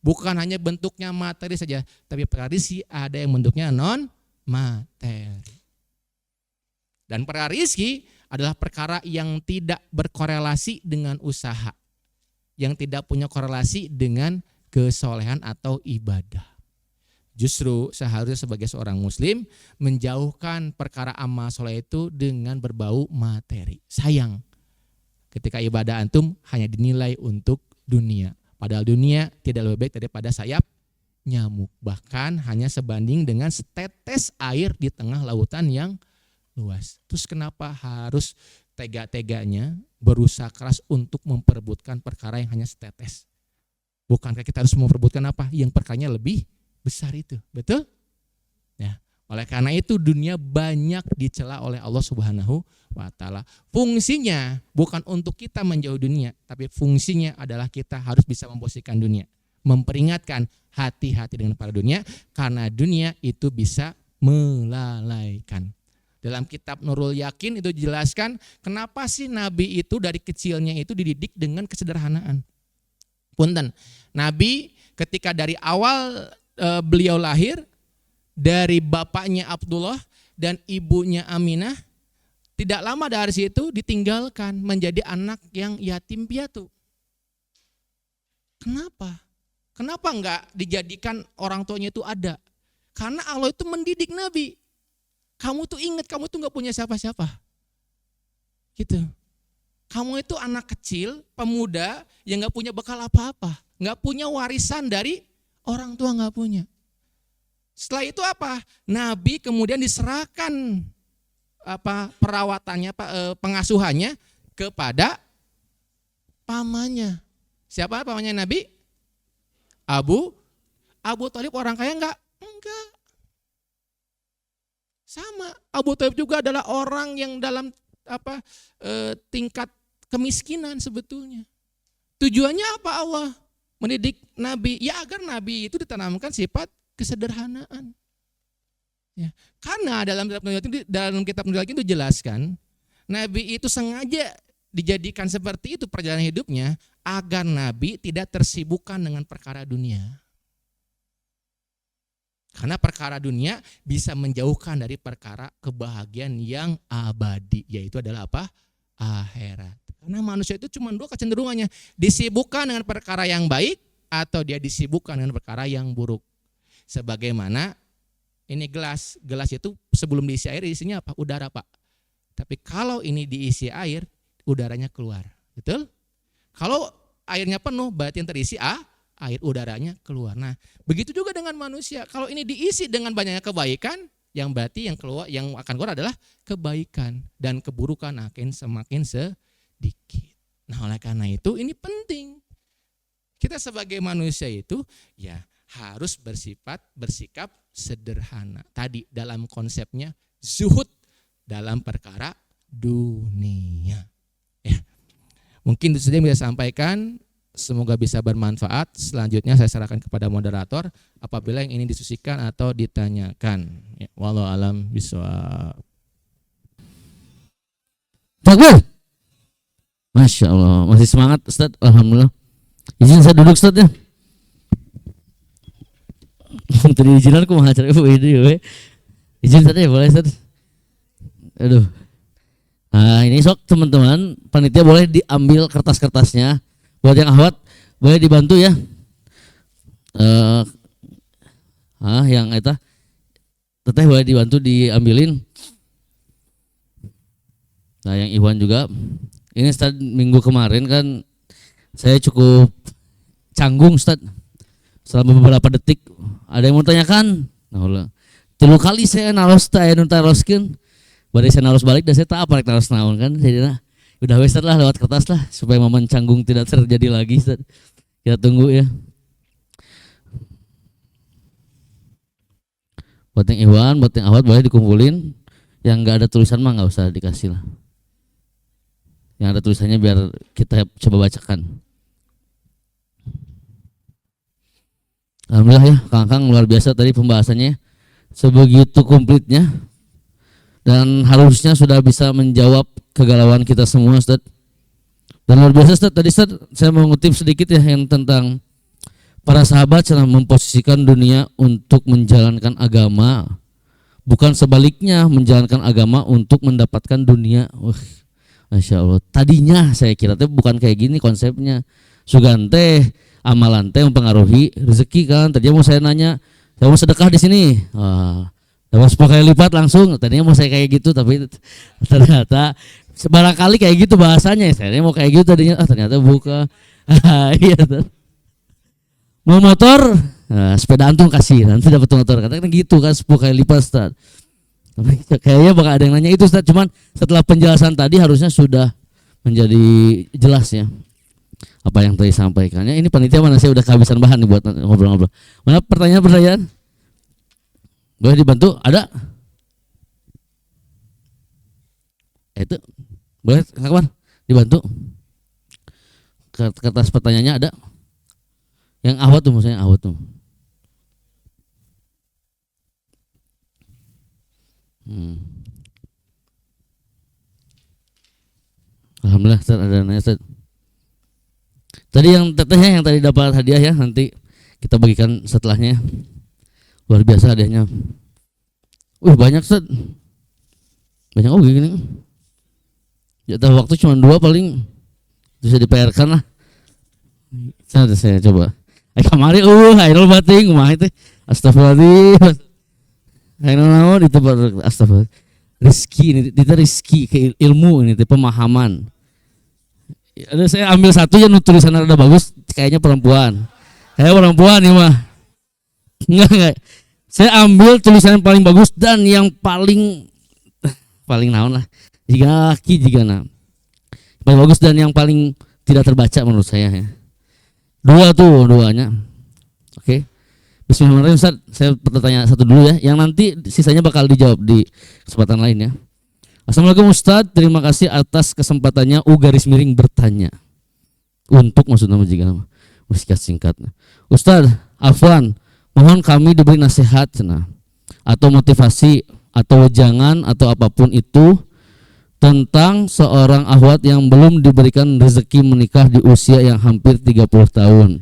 [SPEAKER 3] Bukan hanya bentuknya materi saja. Tapi para rizki ada yang bentuknya non materi. Dan para rizki adalah perkara yang tidak berkorelasi dengan usaha. Yang tidak punya korelasi dengan kesolehan atau ibadah. Justru seharusnya sebagai seorang muslim menjauhkan perkara amal soleh itu dengan berbau materi. Sayang ketika ibadah antum hanya dinilai untuk dunia. Padahal dunia tidak lebih baik daripada sayap nyamuk. Bahkan hanya sebanding dengan setetes air di tengah lautan yang luas. Terus kenapa harus tega-teganya berusaha keras untuk memperebutkan perkara yang hanya setetes? Bukankah kita harus memperebutkan apa? Yang perkaranya lebih besar itu. Betul? Ya. Oleh karena itu dunia banyak dicela oleh Allah Subhanahu Wa Ta'ala. Fungsinya bukan untuk kita menjauh dunia, tapi fungsinya adalah kita harus bisa memposisikan dunia. Memperingatkan hati-hati dengan para dunia, karena dunia itu bisa melalaikan. Dalam kitab Nurul Yakin itu dijelaskan kenapa sih Nabi itu dari kecilnya itu dididik dengan kesederhanaan. Punten, Nabi ketika dari awal beliau lahir, dari bapaknya Abdullah dan ibunya Aminah, tidak lama dari situ ditinggalkan menjadi anak yang yatim piatu. Kenapa? Kenapa enggak dijadikan orang tuanya itu ada? Karena Allah itu mendidik Nabi. Kamu tuh ingat, kamu tuh enggak punya siapa-siapa. Gitu. Kamu itu anak kecil, pemuda yang enggak punya bekal apa-apa. Enggak punya warisan dari orang tua, enggak punya. Setelah itu apa? Nabi kemudian diserahkan perawatannya, pengasuhannya kepada pamannya. Siapa pamannya Nabi? Abu Thalib orang kaya enggak? Enggak. Sama, Abu Thalib juga adalah orang yang dalam tingkat kemiskinan sebetulnya. Tujuannya apa Allah mendidik Nabi? Ya agar Nabi itu ditanamkan sifat kesederhanaan. Ya. Karena dalam kitab Nurul Yakin itu jelaskan, Nabi itu sengaja dijadikan seperti itu perjalanan hidupnya agar Nabi tidak tersibukkan dengan perkara dunia. Karena perkara dunia bisa menjauhkan dari perkara kebahagiaan yang abadi, yaitu adalah apa? Akhirat. Karena manusia itu cuma dua kecenderungannya, disibukkan dengan perkara yang baik atau dia disibukkan dengan perkara yang buruk. Sebagaimana ini gelas itu sebelum diisi air isinya apa? Udara, Pak. Tapi kalau ini diisi air, udaranya keluar. Betul? Kalau airnya penuh berarti yang terisi air, udaranya keluar. Nah, begitu juga dengan manusia. Kalau ini diisi dengan banyaknya kebaikan, yang berarti yang akan keluar adalah kebaikan, dan keburukan akan semakin sedikit. Nah, oleh karena itu ini penting. Kita sebagai manusia itu ya harus bersikap sederhana. Tadi dalam konsepnya zuhud dalam perkara dunia. Ya. Mungkin itu saja yang bisa sampaikan. Semoga bisa bermanfaat. Selanjutnya saya serahkan kepada moderator apabila yang ini disusikan atau ditanyakan. Ya, wallahu alam bishawab.
[SPEAKER 1] Takbir. Masya Allah, masih semangat Ustaz. Alhamdulillah. Izin saya duduk Ustaz ya. Tadi izinan aku mau acara ibu ini. Izin Ustaz ya, boleh Ustaz. Aduh. Nah ini sok teman-teman panitia boleh diambil kertas-kertasnya. Buat yang ahwat boleh dibantu ya. Yang eta teteh boleh dibantu diambilin. Nah yang Iwan juga. Ini Ustaz minggu kemarin kan saya cukup canggung Ustaz. Selama beberapa detik ada yang mau tanyakan. Nah, 3 kali saya naros teh anu taroskeun. Bari saya naros balik dan saya tak apa rek naros naon kan. Jadi udah wes lah lewat kertas lah supaya momen canggung tidak terjadi lagi Ustaz. Kita tunggu ya. Buat yang Iwan, buat yang Awad boleh dikumpulin. Yang enggak ada tulisan mah enggak usah dikasih lah. Yang ada tulisannya biar kita coba bacakan. Alhamdulillah ya, Kang luar biasa tadi pembahasannya. Sebegitu komplitnya. Dan harusnya sudah bisa menjawab kegalauan kita semua Ustaz. Dan luar biasa Ustaz, tadi Ustaz saya mau ngutip sedikit ya yang tentang para sahabat cara memposisikan dunia untuk menjalankan agama, bukan sebaliknya menjalankan agama untuk mendapatkan dunia. Masya Allah. Tadinya saya kira tuh bukan kayak gini konsepnya. Sugante amalan teh mempengaruhi rezeki kan. Tadinya mau saya nanya, saya mau sedekah di sini. Dapat 10 kali lipat langsung. Tadinya mau saya kayak gitu, tapi ternyata barangkali kayak gitu bahasanya. Saya mau kayak gitu tadinya, ternyata bukan. Iya tuh. Mau motor, sepeda antum kasih, nanti dapat motor. Katanya gitu kan 10 kali lipat Ustaz. Kayaknya bakal ada yang nanya itu Ustaz. Cuman setelah penjelasan tadi harusnya sudah menjadi jelas ya apa yang tadi sampaikannya. Ini panitia mana saya udah kehabisan bahan nih buat ngobrol-ngobrol. Mana pertanyaan? Boleh dibantu? Ada? Itu boleh kawan dibantu. Kertas pertanyaannya ada? Yang awat tuh maksudnya awat tuh. Alhamdulillah Ustaz, ada nanya Ustaz. Tadi yang tetehnya yang tadi dapat hadiah ya, nanti kita bagikan setelahnya. Luar biasa hadiahnya. Banyak Ustaz. Banyak gini. Jatah waktu cuma 2 paling bisa diPR-kan lah. Saya coba. Kamari hairul bating kumaha teh. Astagfirullahaladzim. Hairul naon itu astagfirullah. Rezeki ini rezeki ke ilmu ini teh pemahaman. Ada saya ambil satu yang tulisan rada bagus kayaknya perempuan. Kayak perempuan nih mah. Enggak. Saya ambil tulisan yang paling bagus dan yang paling naon lah. Jika paling bagus dan yang paling tidak terbaca menurut saya ya. 2-nya. Oke. Bismillahirrahmanirrahim Ustaz. Saya bertanya satu dulu ya. Yang nanti sisanya bakal dijawab di kesempatan lain ya. Assalamualaikum Ustaz. Terima kasih atas kesempatannya _miring bertanya. Untuk maksudnya jika nama. Singkat. Ustaz, afwan. Mohon kami diberi nasihat atau motivasi atau wejangan atau apapun itu tentang seorang akhwat yang belum diberikan rezeki menikah di usia yang hampir 30 tahun.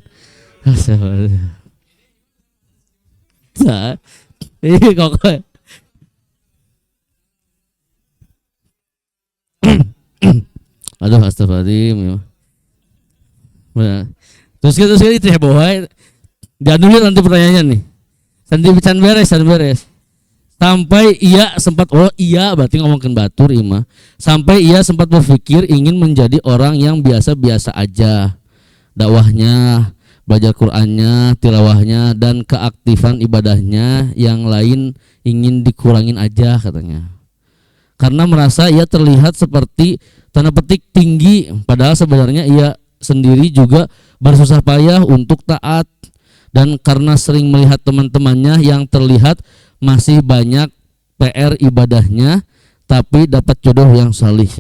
[SPEAKER 1] Nah, ini kok aduh astagfirullahaladzim. Terus itu ya boy. Jangan nanti pertanyaannya nih. Nanti beres. Sampai ia sempat berarti ngomongin batur ima. Sampai ia sempat berpikir ingin menjadi orang yang biasa-biasa aja. Dakwahnya, belajar Qur'annya, tilawahnya dan keaktifan ibadahnya yang lain ingin dikurangin aja katanya. Karena merasa ia terlihat seperti tanda petik tinggi padahal sebenarnya ia sendiri juga bersusah payah untuk taat. Dan karena sering melihat teman-temannya yang terlihat masih banyak PR ibadahnya tapi dapat jodoh yang salih.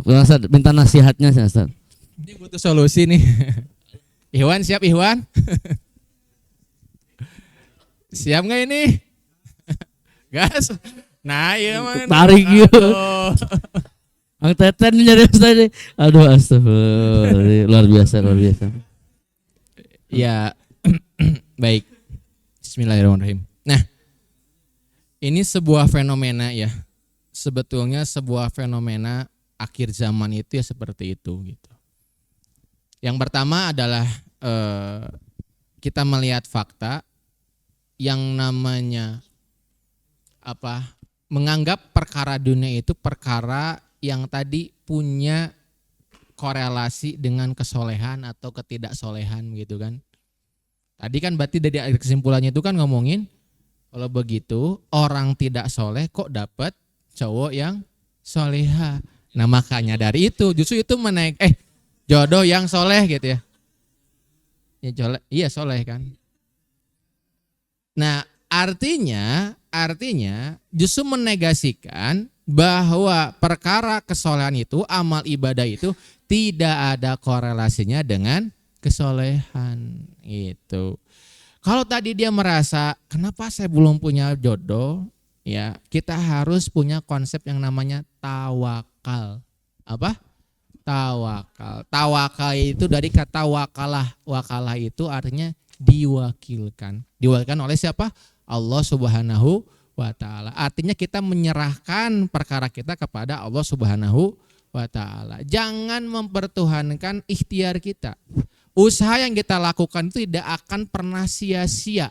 [SPEAKER 1] Ustaz, minta nasihatnya Ustaz.
[SPEAKER 3] Ini butuh solusi nih. Ihwan siap Ihwan? Siap nggak ini? Gas. Nah iya mah.
[SPEAKER 1] Tarik yuk. Ang Teten nyari Ustaz. Aduh astagfirullah. Luar biasa.
[SPEAKER 3] Ya, baik. Bismillahirrahmanirrahim. Nah, ini sebuah fenomena ya. Sebetulnya sebuah fenomena akhir zaman itu ya seperti itu gitu. Yang pertama adalah kita melihat fakta yang namanya menganggap perkara dunia itu perkara yang tadi punya korelasi dengan kesolehan atau ketidaksolehan gitu kan. Tadi kan berarti dari akhir kesimpulannya itu kan ngomongin kalau begitu orang tidak soleh kok dapat cowok yang soleha. Nah makanya dari itu justru itu jodoh yang soleh gitu ya. Iya soleh kan. Nah artinya justru menegasikan bahwa perkara kesolehan itu, amal ibadah itu tidak ada korelasinya dengan kesolehan itu. Kalau tadi dia merasa kenapa saya belum punya jodoh, ya kita harus punya konsep yang namanya tawakal. Apa? Tawakal. Tawakal itu dari kata wakalah. Wakalah itu artinya diwakilkan. Diwakilkan oleh siapa? Allah Subhanahu wa ta'ala. Artinya kita menyerahkan perkara kita kepada Allah Subhanahu wa ta'ala. Jangan mempertuhankan ikhtiar kita. Usaha yang kita lakukan itu tidak akan pernah sia-sia.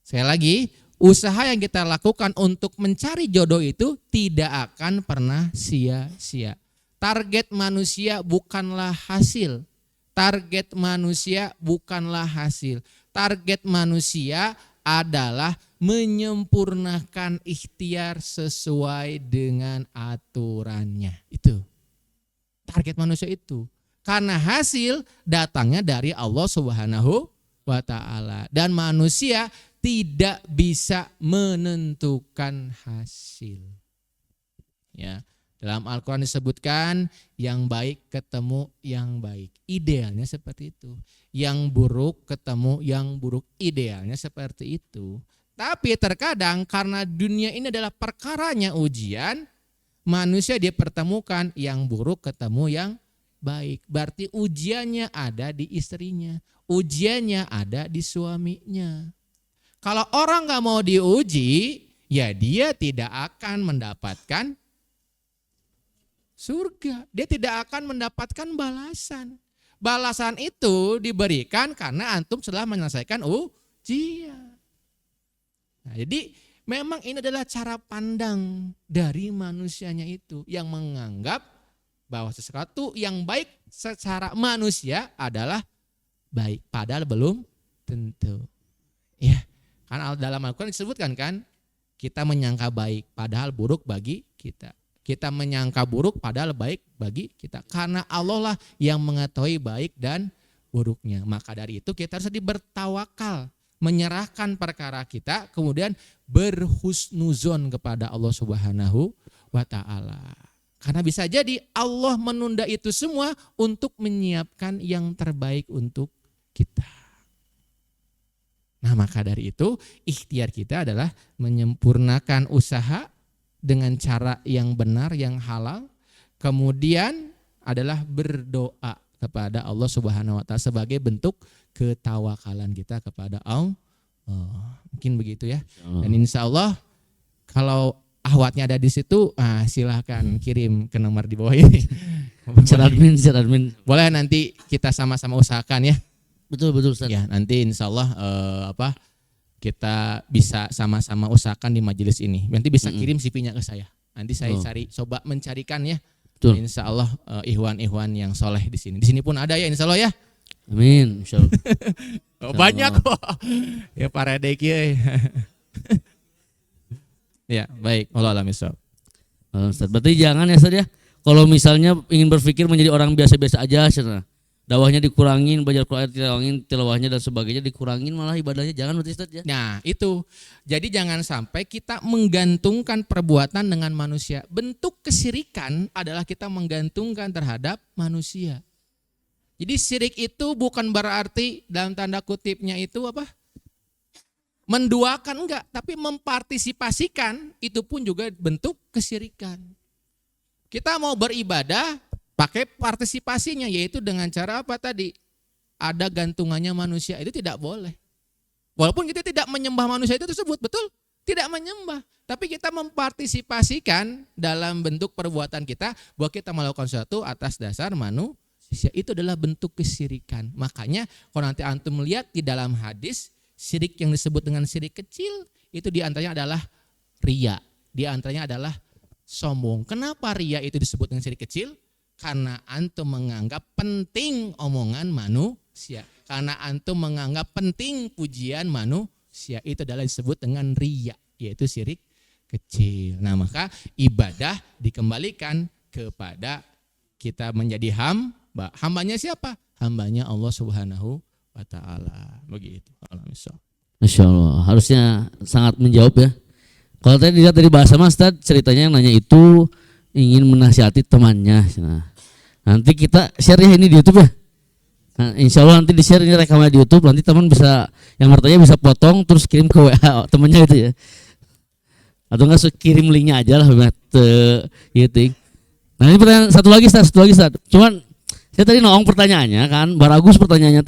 [SPEAKER 3] Sekali lagi, usaha yang kita lakukan untuk mencari jodoh itu tidak akan pernah sia-sia. Target manusia bukanlah hasil. Target manusia bukanlah hasil. Target manusia adalah menyempurnakan ikhtiar sesuai dengan aturannya. Itu target manusia itu. Karena hasil datangnya dari Allah Subhanahu wa ta'ala. Dan manusia tidak bisa menentukan hasil. Ya, dalam Al-Quran disebutkan yang baik ketemu yang baik. Idealnya seperti itu. Yang buruk ketemu yang buruk. Idealnya seperti itu. Tapi terkadang karena dunia ini adalah perkaranya ujian, manusia dipertemukan yang buruk ketemu yang baik. Berarti ujiannya ada di istrinya. Ujiannya ada di suaminya. Kalau orang gak mau diuji, ya dia tidak akan mendapatkan surga. Dia tidak akan mendapatkan balasan. Balasan itu diberikan karena antum setelah menyelesaikan ujian. Nah, jadi memang ini adalah cara pandang dari manusianya itu yang menganggap bahwa sesuatu yang baik secara manusia adalah baik, padahal belum tentu. Ya, karena dalam Al-Quran disebutkan kan, kita menyangka baik padahal buruk bagi kita. Kita menyangka buruk padahal baik bagi kita. Karena Allah lah yang mengetahui baik dan buruknya. Maka dari itu kita harus bertawakal, menyerahkan perkara kita, kemudian berhusnuzon kepada Allah Subhanahu wa ta'ala. Karena bisa jadi Allah menunda itu semua untuk menyiapkan yang terbaik untuk kita. Nah maka dari itu ikhtiar kita adalah menyempurnakan usaha dengan cara yang benar, yang halal. Kemudian adalah berdoa kepada Allah Subhanahu wa taala sebagai bentuk ketawakalan kita kepada Allah. Mungkin begitu ya. Dan insya Allah kalau ahwatnya ada di situ, silahkan kirim ke nomor di bawah ini.
[SPEAKER 1] admin.
[SPEAKER 3] Boleh nanti kita sama-sama usahakan ya.
[SPEAKER 1] Betul Ustaz.
[SPEAKER 3] Ya, nanti insya Allah kita bisa sama-sama usahakan di majelis ini. Nanti bisa kirim CV-nya ke saya. Nanti saya coba mencarikan ya.
[SPEAKER 1] Betul.
[SPEAKER 3] Insya Allah ikhwan-ikhwan yang soleh di sini. Di sini pun ada ya insya Allah ya.
[SPEAKER 1] Amin. Insya Allah.
[SPEAKER 3] Banyak kok. Ya para dek ya. Ya baik. Allah alam isab.
[SPEAKER 1] Ustaz. Berarti jangan ya Ustaz ya. Kalau misalnya ingin berpikir menjadi orang biasa-biasa aja, Ustaz. Dakwahnya dikurangin, belajar Quran tilawahnya dan sebagainya dikurangin, malah ibadahnya jangan berarti Ustaz ya.
[SPEAKER 3] Nah itu, jadi jangan sampai kita menggantungkan perbuatan dengan manusia. Bentuk kesyirikan adalah kita menggantungkan terhadap manusia. Jadi syirik itu bukan berarti dalam tanda kutipnya itu apa? Menduakan enggak, tapi mempartisipasikan itu pun juga bentuk kesyirikan. Kita mau beribadah pakai partisipasinya, yaitu dengan cara apa tadi? Ada gantungannya manusia, itu tidak boleh. Walaupun kita tidak menyembah manusia itu tersebut, betul? Tidak menyembah. Tapi kita mempartisipasikan dalam bentuk perbuatan kita bahwa kita melakukan sesuatu atas dasar manusia. Itu adalah bentuk kesyirikan. Makanya kalau nanti antum melihat di dalam hadis, syirik yang disebut dengan syirik kecil, itu diantaranya adalah riya. Diantaranya adalah sombong. Kenapa riya itu disebut dengan syirik kecil? Karena antum menganggap penting omongan manusia. Karena antum menganggap penting pujian manusia. Itu adalah disebut dengan riya, yaitu syirik kecil. Nah maka ibadah dikembalikan kepada kita menjadi hamba. Hambanya siapa? Hambanya Allah Subhanahu wa ta'ala. Begitu.
[SPEAKER 1] Masya Allah. Harusnya sangat menjawab ya. Kalau tadi dilihat dari bahasa Mas Tad, ceritanya yang nanya itu ingin menasihati temannya. Nah, nanti kita share ya ini di YouTube ya. Nah, insya Allah nanti di share ini rekamannya di YouTube. Nanti teman bisa yang bertanya bisa potong terus kirim ke WA temannya gitu ya. Atau enggak kirim linknya aja lah gitu. Nah ini pertanyaan satu lagi Tad. Cuman saya tadi nongong pertanyaannya kan, Baragus pertanyaannya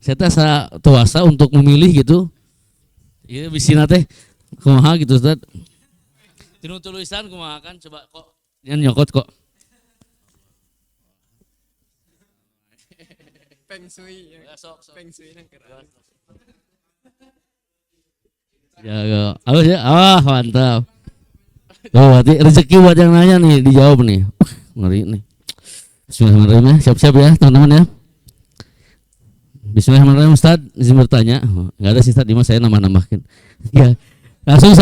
[SPEAKER 1] saya rasa tuasa untuk memilih gitu. Iya bisina teh kumaha gitu Ustaz. Tinu tulisan kumaha kan coba kok jangan nyokot kok.
[SPEAKER 4] Feng Shui. Feng Shui
[SPEAKER 1] Ya, halus ya. Mantap. Berarti rezeki buat yang nanya nih dijawab nih. Ngeri nih. Bismillahirrahmanirrahim ya. Siap-siap ya teman-teman ya. Bismillahirrahmanirrahim Ustaz, izin bertanya. Enggak ada sih Ustaz, saya nambah-nambahkan. Ya. Langsung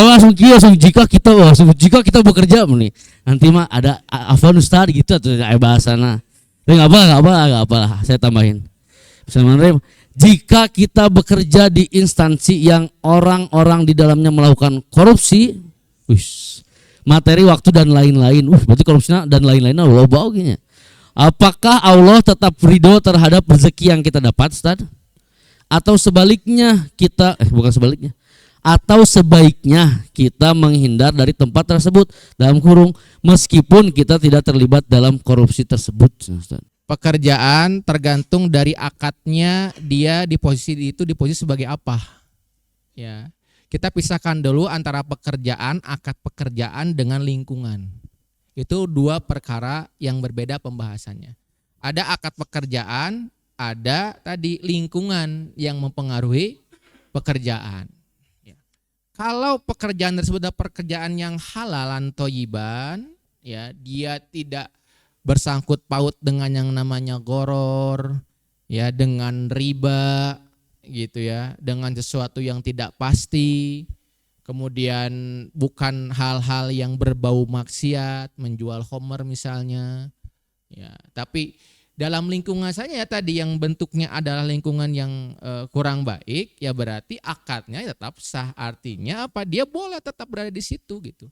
[SPEAKER 1] jika kita bekerja nih. Nanti mah ada afwan Ustaz gitu atau bahasana. Enggak apa. Saya tambahin. Bismillahirrahmanirrahim. Jika kita bekerja di instansi yang orang-orang di dalamnya melakukan korupsi, materi, waktu dan lain-lain. Berarti korupsinya dan lain-lainnya Allah baunya. Apakah Allah tetap ridho terhadap rezeki yang kita dapat, Ustaz? Atau sebaliknya atau sebaiknya kita menghindar dari tempat tersebut dalam kurung meskipun kita tidak terlibat dalam korupsi tersebut, Ustaz?
[SPEAKER 3] Pekerjaan tergantung dari akadnya, dia di posisi sebagai apa? Ya. Kita pisahkan dulu antara akad pekerjaan dengan lingkungan. Itu dua perkara yang berbeda pembahasannya. Ada akad pekerjaan, ada tadi lingkungan yang mempengaruhi pekerjaan. Ya. Kalau pekerjaan tersebut adalah pekerjaan yang halalan thayyiban, ya, dia tidak bersangkut paut dengan yang namanya goror, ya, dengan riba, gitu ya, dengan sesuatu yang tidak pasti. Kemudian bukan hal-hal yang berbau maksiat, menjual khamr misalnya. Ya, tapi dalam lingkungan saya tadi yang bentuknya adalah lingkungan yang kurang baik, ya berarti akadnya tetap sah. Artinya apa? Dia boleh tetap berada di situ gitu.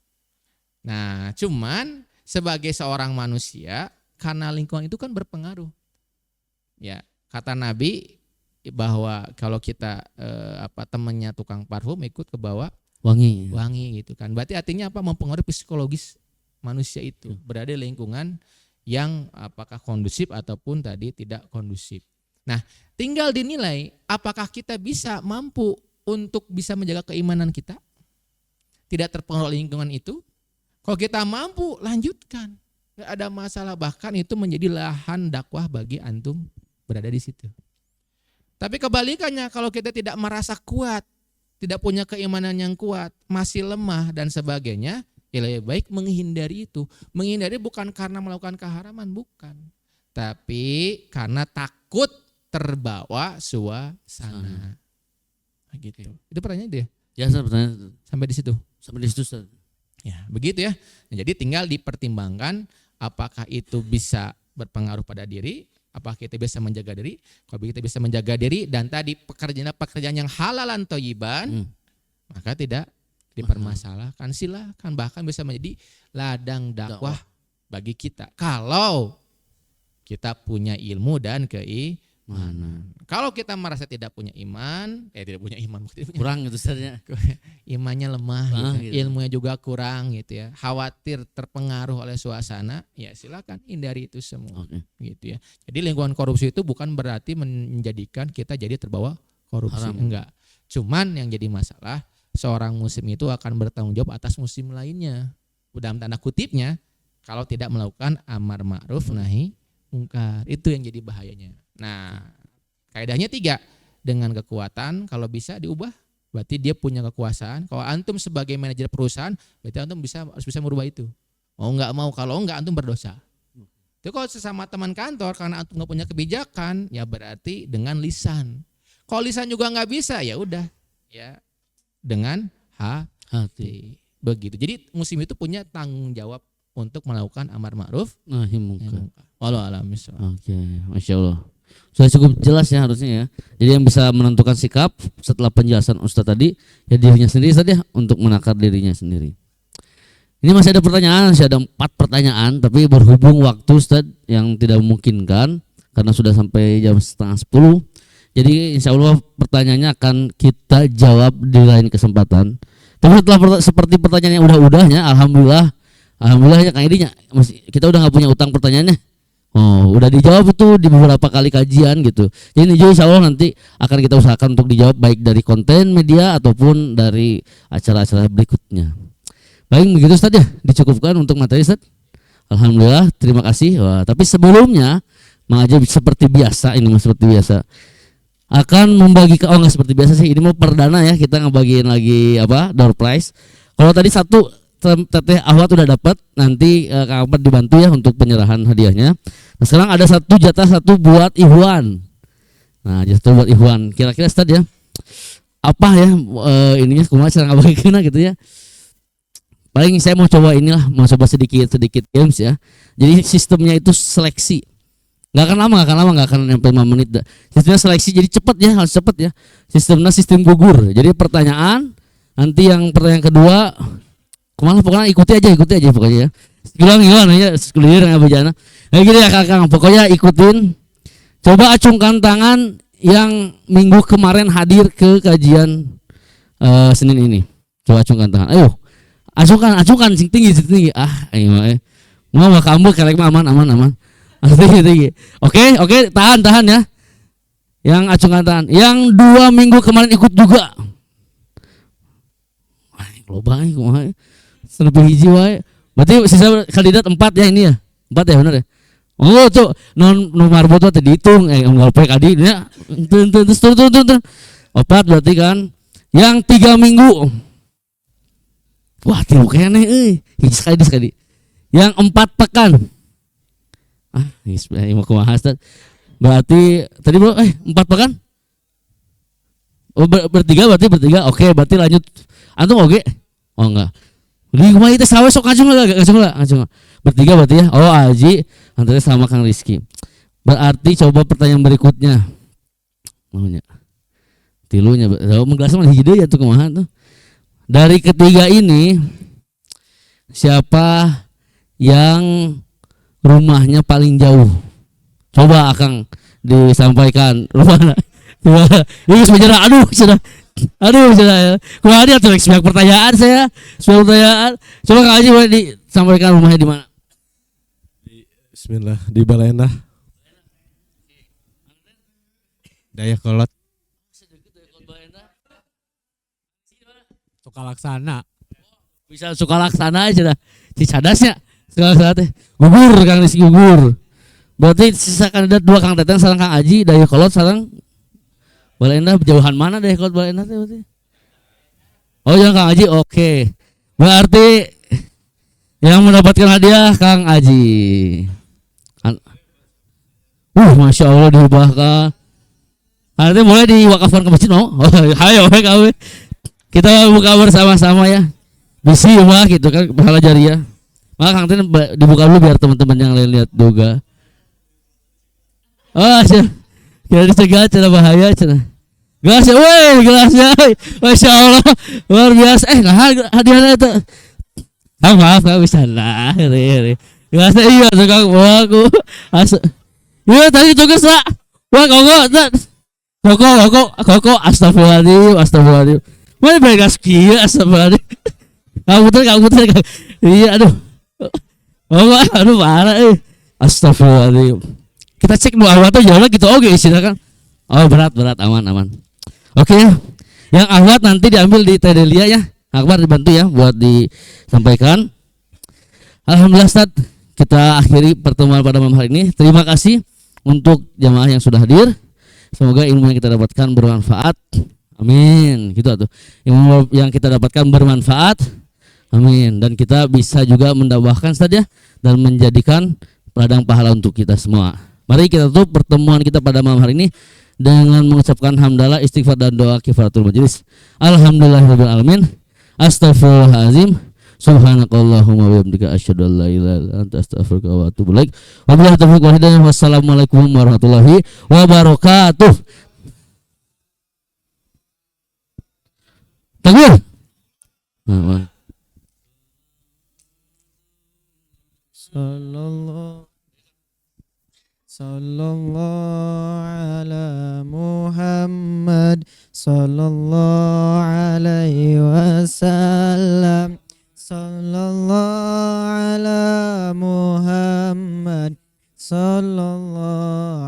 [SPEAKER 3] Nah, cuman sebagai seorang manusia karena lingkungan itu kan berpengaruh. Ya, kata Nabi bahwa kalau kita temannya tukang parfum ikut ke bawah,
[SPEAKER 1] Wangi.
[SPEAKER 3] wangi gitu kan. Berarti artinya apa? Mempengaruhi psikologis manusia itu, berada di lingkungan yang apakah kondusif ataupun tadi tidak kondusif. Nah, tinggal dinilai apakah kita bisa mampu untuk bisa menjaga keimanan kita, tidak terpengaruh oleh lingkungan itu. Kalau kita mampu, lanjutkan, nggak ada masalah. Bahkan itu menjadi lahan dakwah bagi antum berada di situ. Tapi kebalikannya, kalau kita tidak merasa kuat, tidak punya keimanan yang kuat, masih lemah dan sebagainya, ya lebih baik menghindari itu. Menghindari bukan karena melakukan keharaman, bukan. Tapi karena takut terbawa suasana. Nah, gitu. Itu pertanyaan dia.
[SPEAKER 1] Ya, Ustaz, pertanyaan
[SPEAKER 3] Sampai di situ.
[SPEAKER 1] sampai di situ, Ustaz.
[SPEAKER 3] Ya, begitu ya. Nah, jadi tinggal dipertimbangkan apakah itu bisa berpengaruh pada diri, apakah kita bisa menjaga diri. Kalau kita bisa menjaga diri dan tadi pekerjaan yang halalan thayyiban, maka tidak dipermasalahkan, silakan, bahkan bisa menjadi ladang dakwah bagi kita. Kalau kita punya ilmu dan keimanan. Kalau kita merasa tidak punya iman,
[SPEAKER 1] Kurang itu Ustaznya.
[SPEAKER 3] imannya lemah, gitu.
[SPEAKER 1] Gitu.
[SPEAKER 3] Ilmunya juga kurang gitu ya. Khawatir terpengaruh oleh suasana, ya silakan hindari itu semua.
[SPEAKER 1] Oke.
[SPEAKER 3] Gitu ya. Jadi lingkungan korupsi itu bukan berarti menjadikan kita jadi terbawa korupsi,
[SPEAKER 1] Haram.
[SPEAKER 3] enggak. Cuman yang jadi masalah, seorang muslim itu akan bertanggung jawab atas muslim lainnya. Dalam tanda kutipnya, kalau tidak melakukan amar ma'ruf nahi mungkar. Itu yang jadi bahayanya. Nah, kaidahnya 3. Dengan kekuatan, kalau bisa diubah, berarti dia punya kekuasaan. Kalau antum sebagai manajer perusahaan, berarti antum harus bisa merubah itu. Mau nggak mau, kalau enggak antum berdosa. Itu kalau sesama teman kantor, karena antum nggak punya kebijakan, ya berarti dengan lisan. Kalau lisan juga nggak bisa, ya udah, ya dengan hati. Begitu. Jadi muslim itu punya tanggung jawab untuk melakukan amar ma'ruf
[SPEAKER 1] Nahi
[SPEAKER 3] nahi
[SPEAKER 1] mungkar.
[SPEAKER 3] mungkar. Wallahu a'lam bishawab.
[SPEAKER 1] Oke, Masya Allah. Sudah cukup jelas ya harusnya ya. Jadi yang bisa menentukan sikap setelah penjelasan Ustadz tadi, ya dirinya sendiri saja untuk menakar dirinya sendiri. Ini masih ada pertanyaan, masih ada 4 pertanyaan, tapi berhubung waktu Ustadz yang tidak memungkinkan karena sudah sampai jam 9:30. Jadi insya Allah pertanyaannya akan kita jawab di lain kesempatan. Tapi setelah seperti pertanyaan yang udah-udahnya, alhamdulillah ya Kang Idinya, kita udah nggak punya utang pertanyaannya. Oh, udah dijawab itu di beberapa kali kajian gitu. Jadi insya Allah nanti akan kita usahakan untuk dijawab baik dari konten media ataupun dari acara-acara berikutnya. Baik, begitu Ustaz ya, dicukupkan untuk materi Ustaz. Alhamdulillah, terima kasih. Wah, tapi sebelumnya Mang Ajib seperti biasa akan membagi nggak seperti biasa sih, ini mau perdana ya, kita ngebagiin lagi door prize. Kalau tadi satu Teteh Ahwat udah dapat, nanti Kang Ahmad dibantu ya untuk penyerahan hadiahnya. Nah, sekarang ada satu buat Ikhwan. Nah, jatuh buat Ikhwan. Kira-kira Ustaz ya, apa ya ininya kumaha cara ngabagikeunna gitu ya. Paling saya mau coba sedikit games ya. Jadi sistemnya itu seleksi. Gak akan sampai 5 menit. Sistemnya seleksi, jadi cepat ya, harus cepat ya. Sistemnya sistem gugur. Jadi pertanyaan, nanti yang pertanyaan kedua, kemana pokoknya ikuti aja pokoknya ya. Gilang ya, sekeliling nggak bejana. Nah gini ya Kakang, pokoknya ikutin. Coba acungkan tangan yang minggu kemarin hadir ke kajian Senin ini. Coba acungkan tangan. Ayo, acungkan sing tinggi. Ayo, mau kamu kelek aman. Tinggi. Oke, tahan ya. Yang acungkan tangan, yang 2 minggu kemarin ikut juga. Loba kumaha. Senepi hiji wae. Berarti sisa kandidat 4 ya ini ya. 4 ya benar ya. Oh, tuh non marbot teh dihitung enggak poe kadi nya. Tun. 4 berarti kan. Yang 3 minggu. Wah, tilu kene euy. Hiji sekali. Yang 4 pekan. Geus mau kumaha Ustaz. Berarti tadi bro 4 pekan? Oh, bertiga. Oke, berarti lanjut. Antum oke? Oh enggak. Di kumaha teh sawe sok ngacung lah. Bertiga berarti ya. Oh, Aji antara sama Kang Rizky. Berarti coba pertanyaan berikutnya. Maunya. Tilunya menggelas mah hiji deui atuh kumaha tuh. Dari ketiga ini siapa yang rumahnya paling jauh? Coba Akang disampaikan rumahnya. Ini sebenarnya aduh sudah Aduh, sudah. Kurang ada tuh banyak pertanyaan saya. Sebanyak pertanyaan. Coba Kang Haji boleh disampaikan rumahnya di mana?
[SPEAKER 5] Bismillah, di Baleendah. Dayakolot.
[SPEAKER 2] Sukalaksana.
[SPEAKER 1] Bisa Sukalaksana aja dah. Cicadasnya. Sukalaksana teh. Gugur Kang Rizky gugur. Berarti sisa kandidat 2 Kang Teteng sareng Kang Haji, Dayakolot sareng Baleendah. Jauhan mana Dayakolot Baleendah teh berarti? Oh, yang Kang Haji. Oke. Berarti yang mendapatkan hadiah Kang Haji. Masya Allah dihibahkan. Nanti boleh diwakafkan ke masjid mau? Oh, ayo kawin. Kita buka bersama-sama ya. Bisi mah gitu kan pahala jariah. Maka Kang Ten dibuka dulu biar teman-teman yang lain lihat juga. Oh, kira dicegah cara bahaya cara. Gelasnya, woi gelasnya, masya Allah luar biasa. Nah hadiahnya itu. Maaf nggak bisa lah. Gelasnya iya tukang bawa aku. Iya tadi tugas lah. Wah koko astagfirullahaladzim. Mana begas kia astagfirullahaladzim. Kamu. Iya aduh. Aduh parah astagfirullahaladzim. Kita cek dua awal tuh jalan gitu oke isinya kan. Oh berat aman. Oke ya. Yang awal nanti diambil di Tedelia ya. Akbar dibantu ya buat disampaikan. Alhamdulillah Ustaz, kita akhiri pertemuan pada malam hari ini. Terima kasih untuk jamaah yang sudah hadir. Semoga ilmu yang kita dapatkan bermanfaat. Amin. Gitu tuh. Ilmu yang kita dapatkan bermanfaat. Amin. Dan kita bisa juga mendawahkan saja dan menjadikan ladang pahala untuk kita semua. Mari kita tutup pertemuan kita pada malam hari ini dengan mengucapkan hamdalah, istighfar dan doa kifaratul majelis. Alhamdulillahirabbil alamin. Astaghfirullahalazim. Subhanakallahumma wa bihamdika asyhadu an la ilaha illa anta astaghfiruka wa atubu ilaik. Wabillahi taufiq wal hidayah. Wassalamualaikum warahmatullahi wabarakatuh. Takbir.
[SPEAKER 2] Sallallahu ala Muhammad sallallahu alaihi wasallam. Sallallahu ala Muhammad sallallahu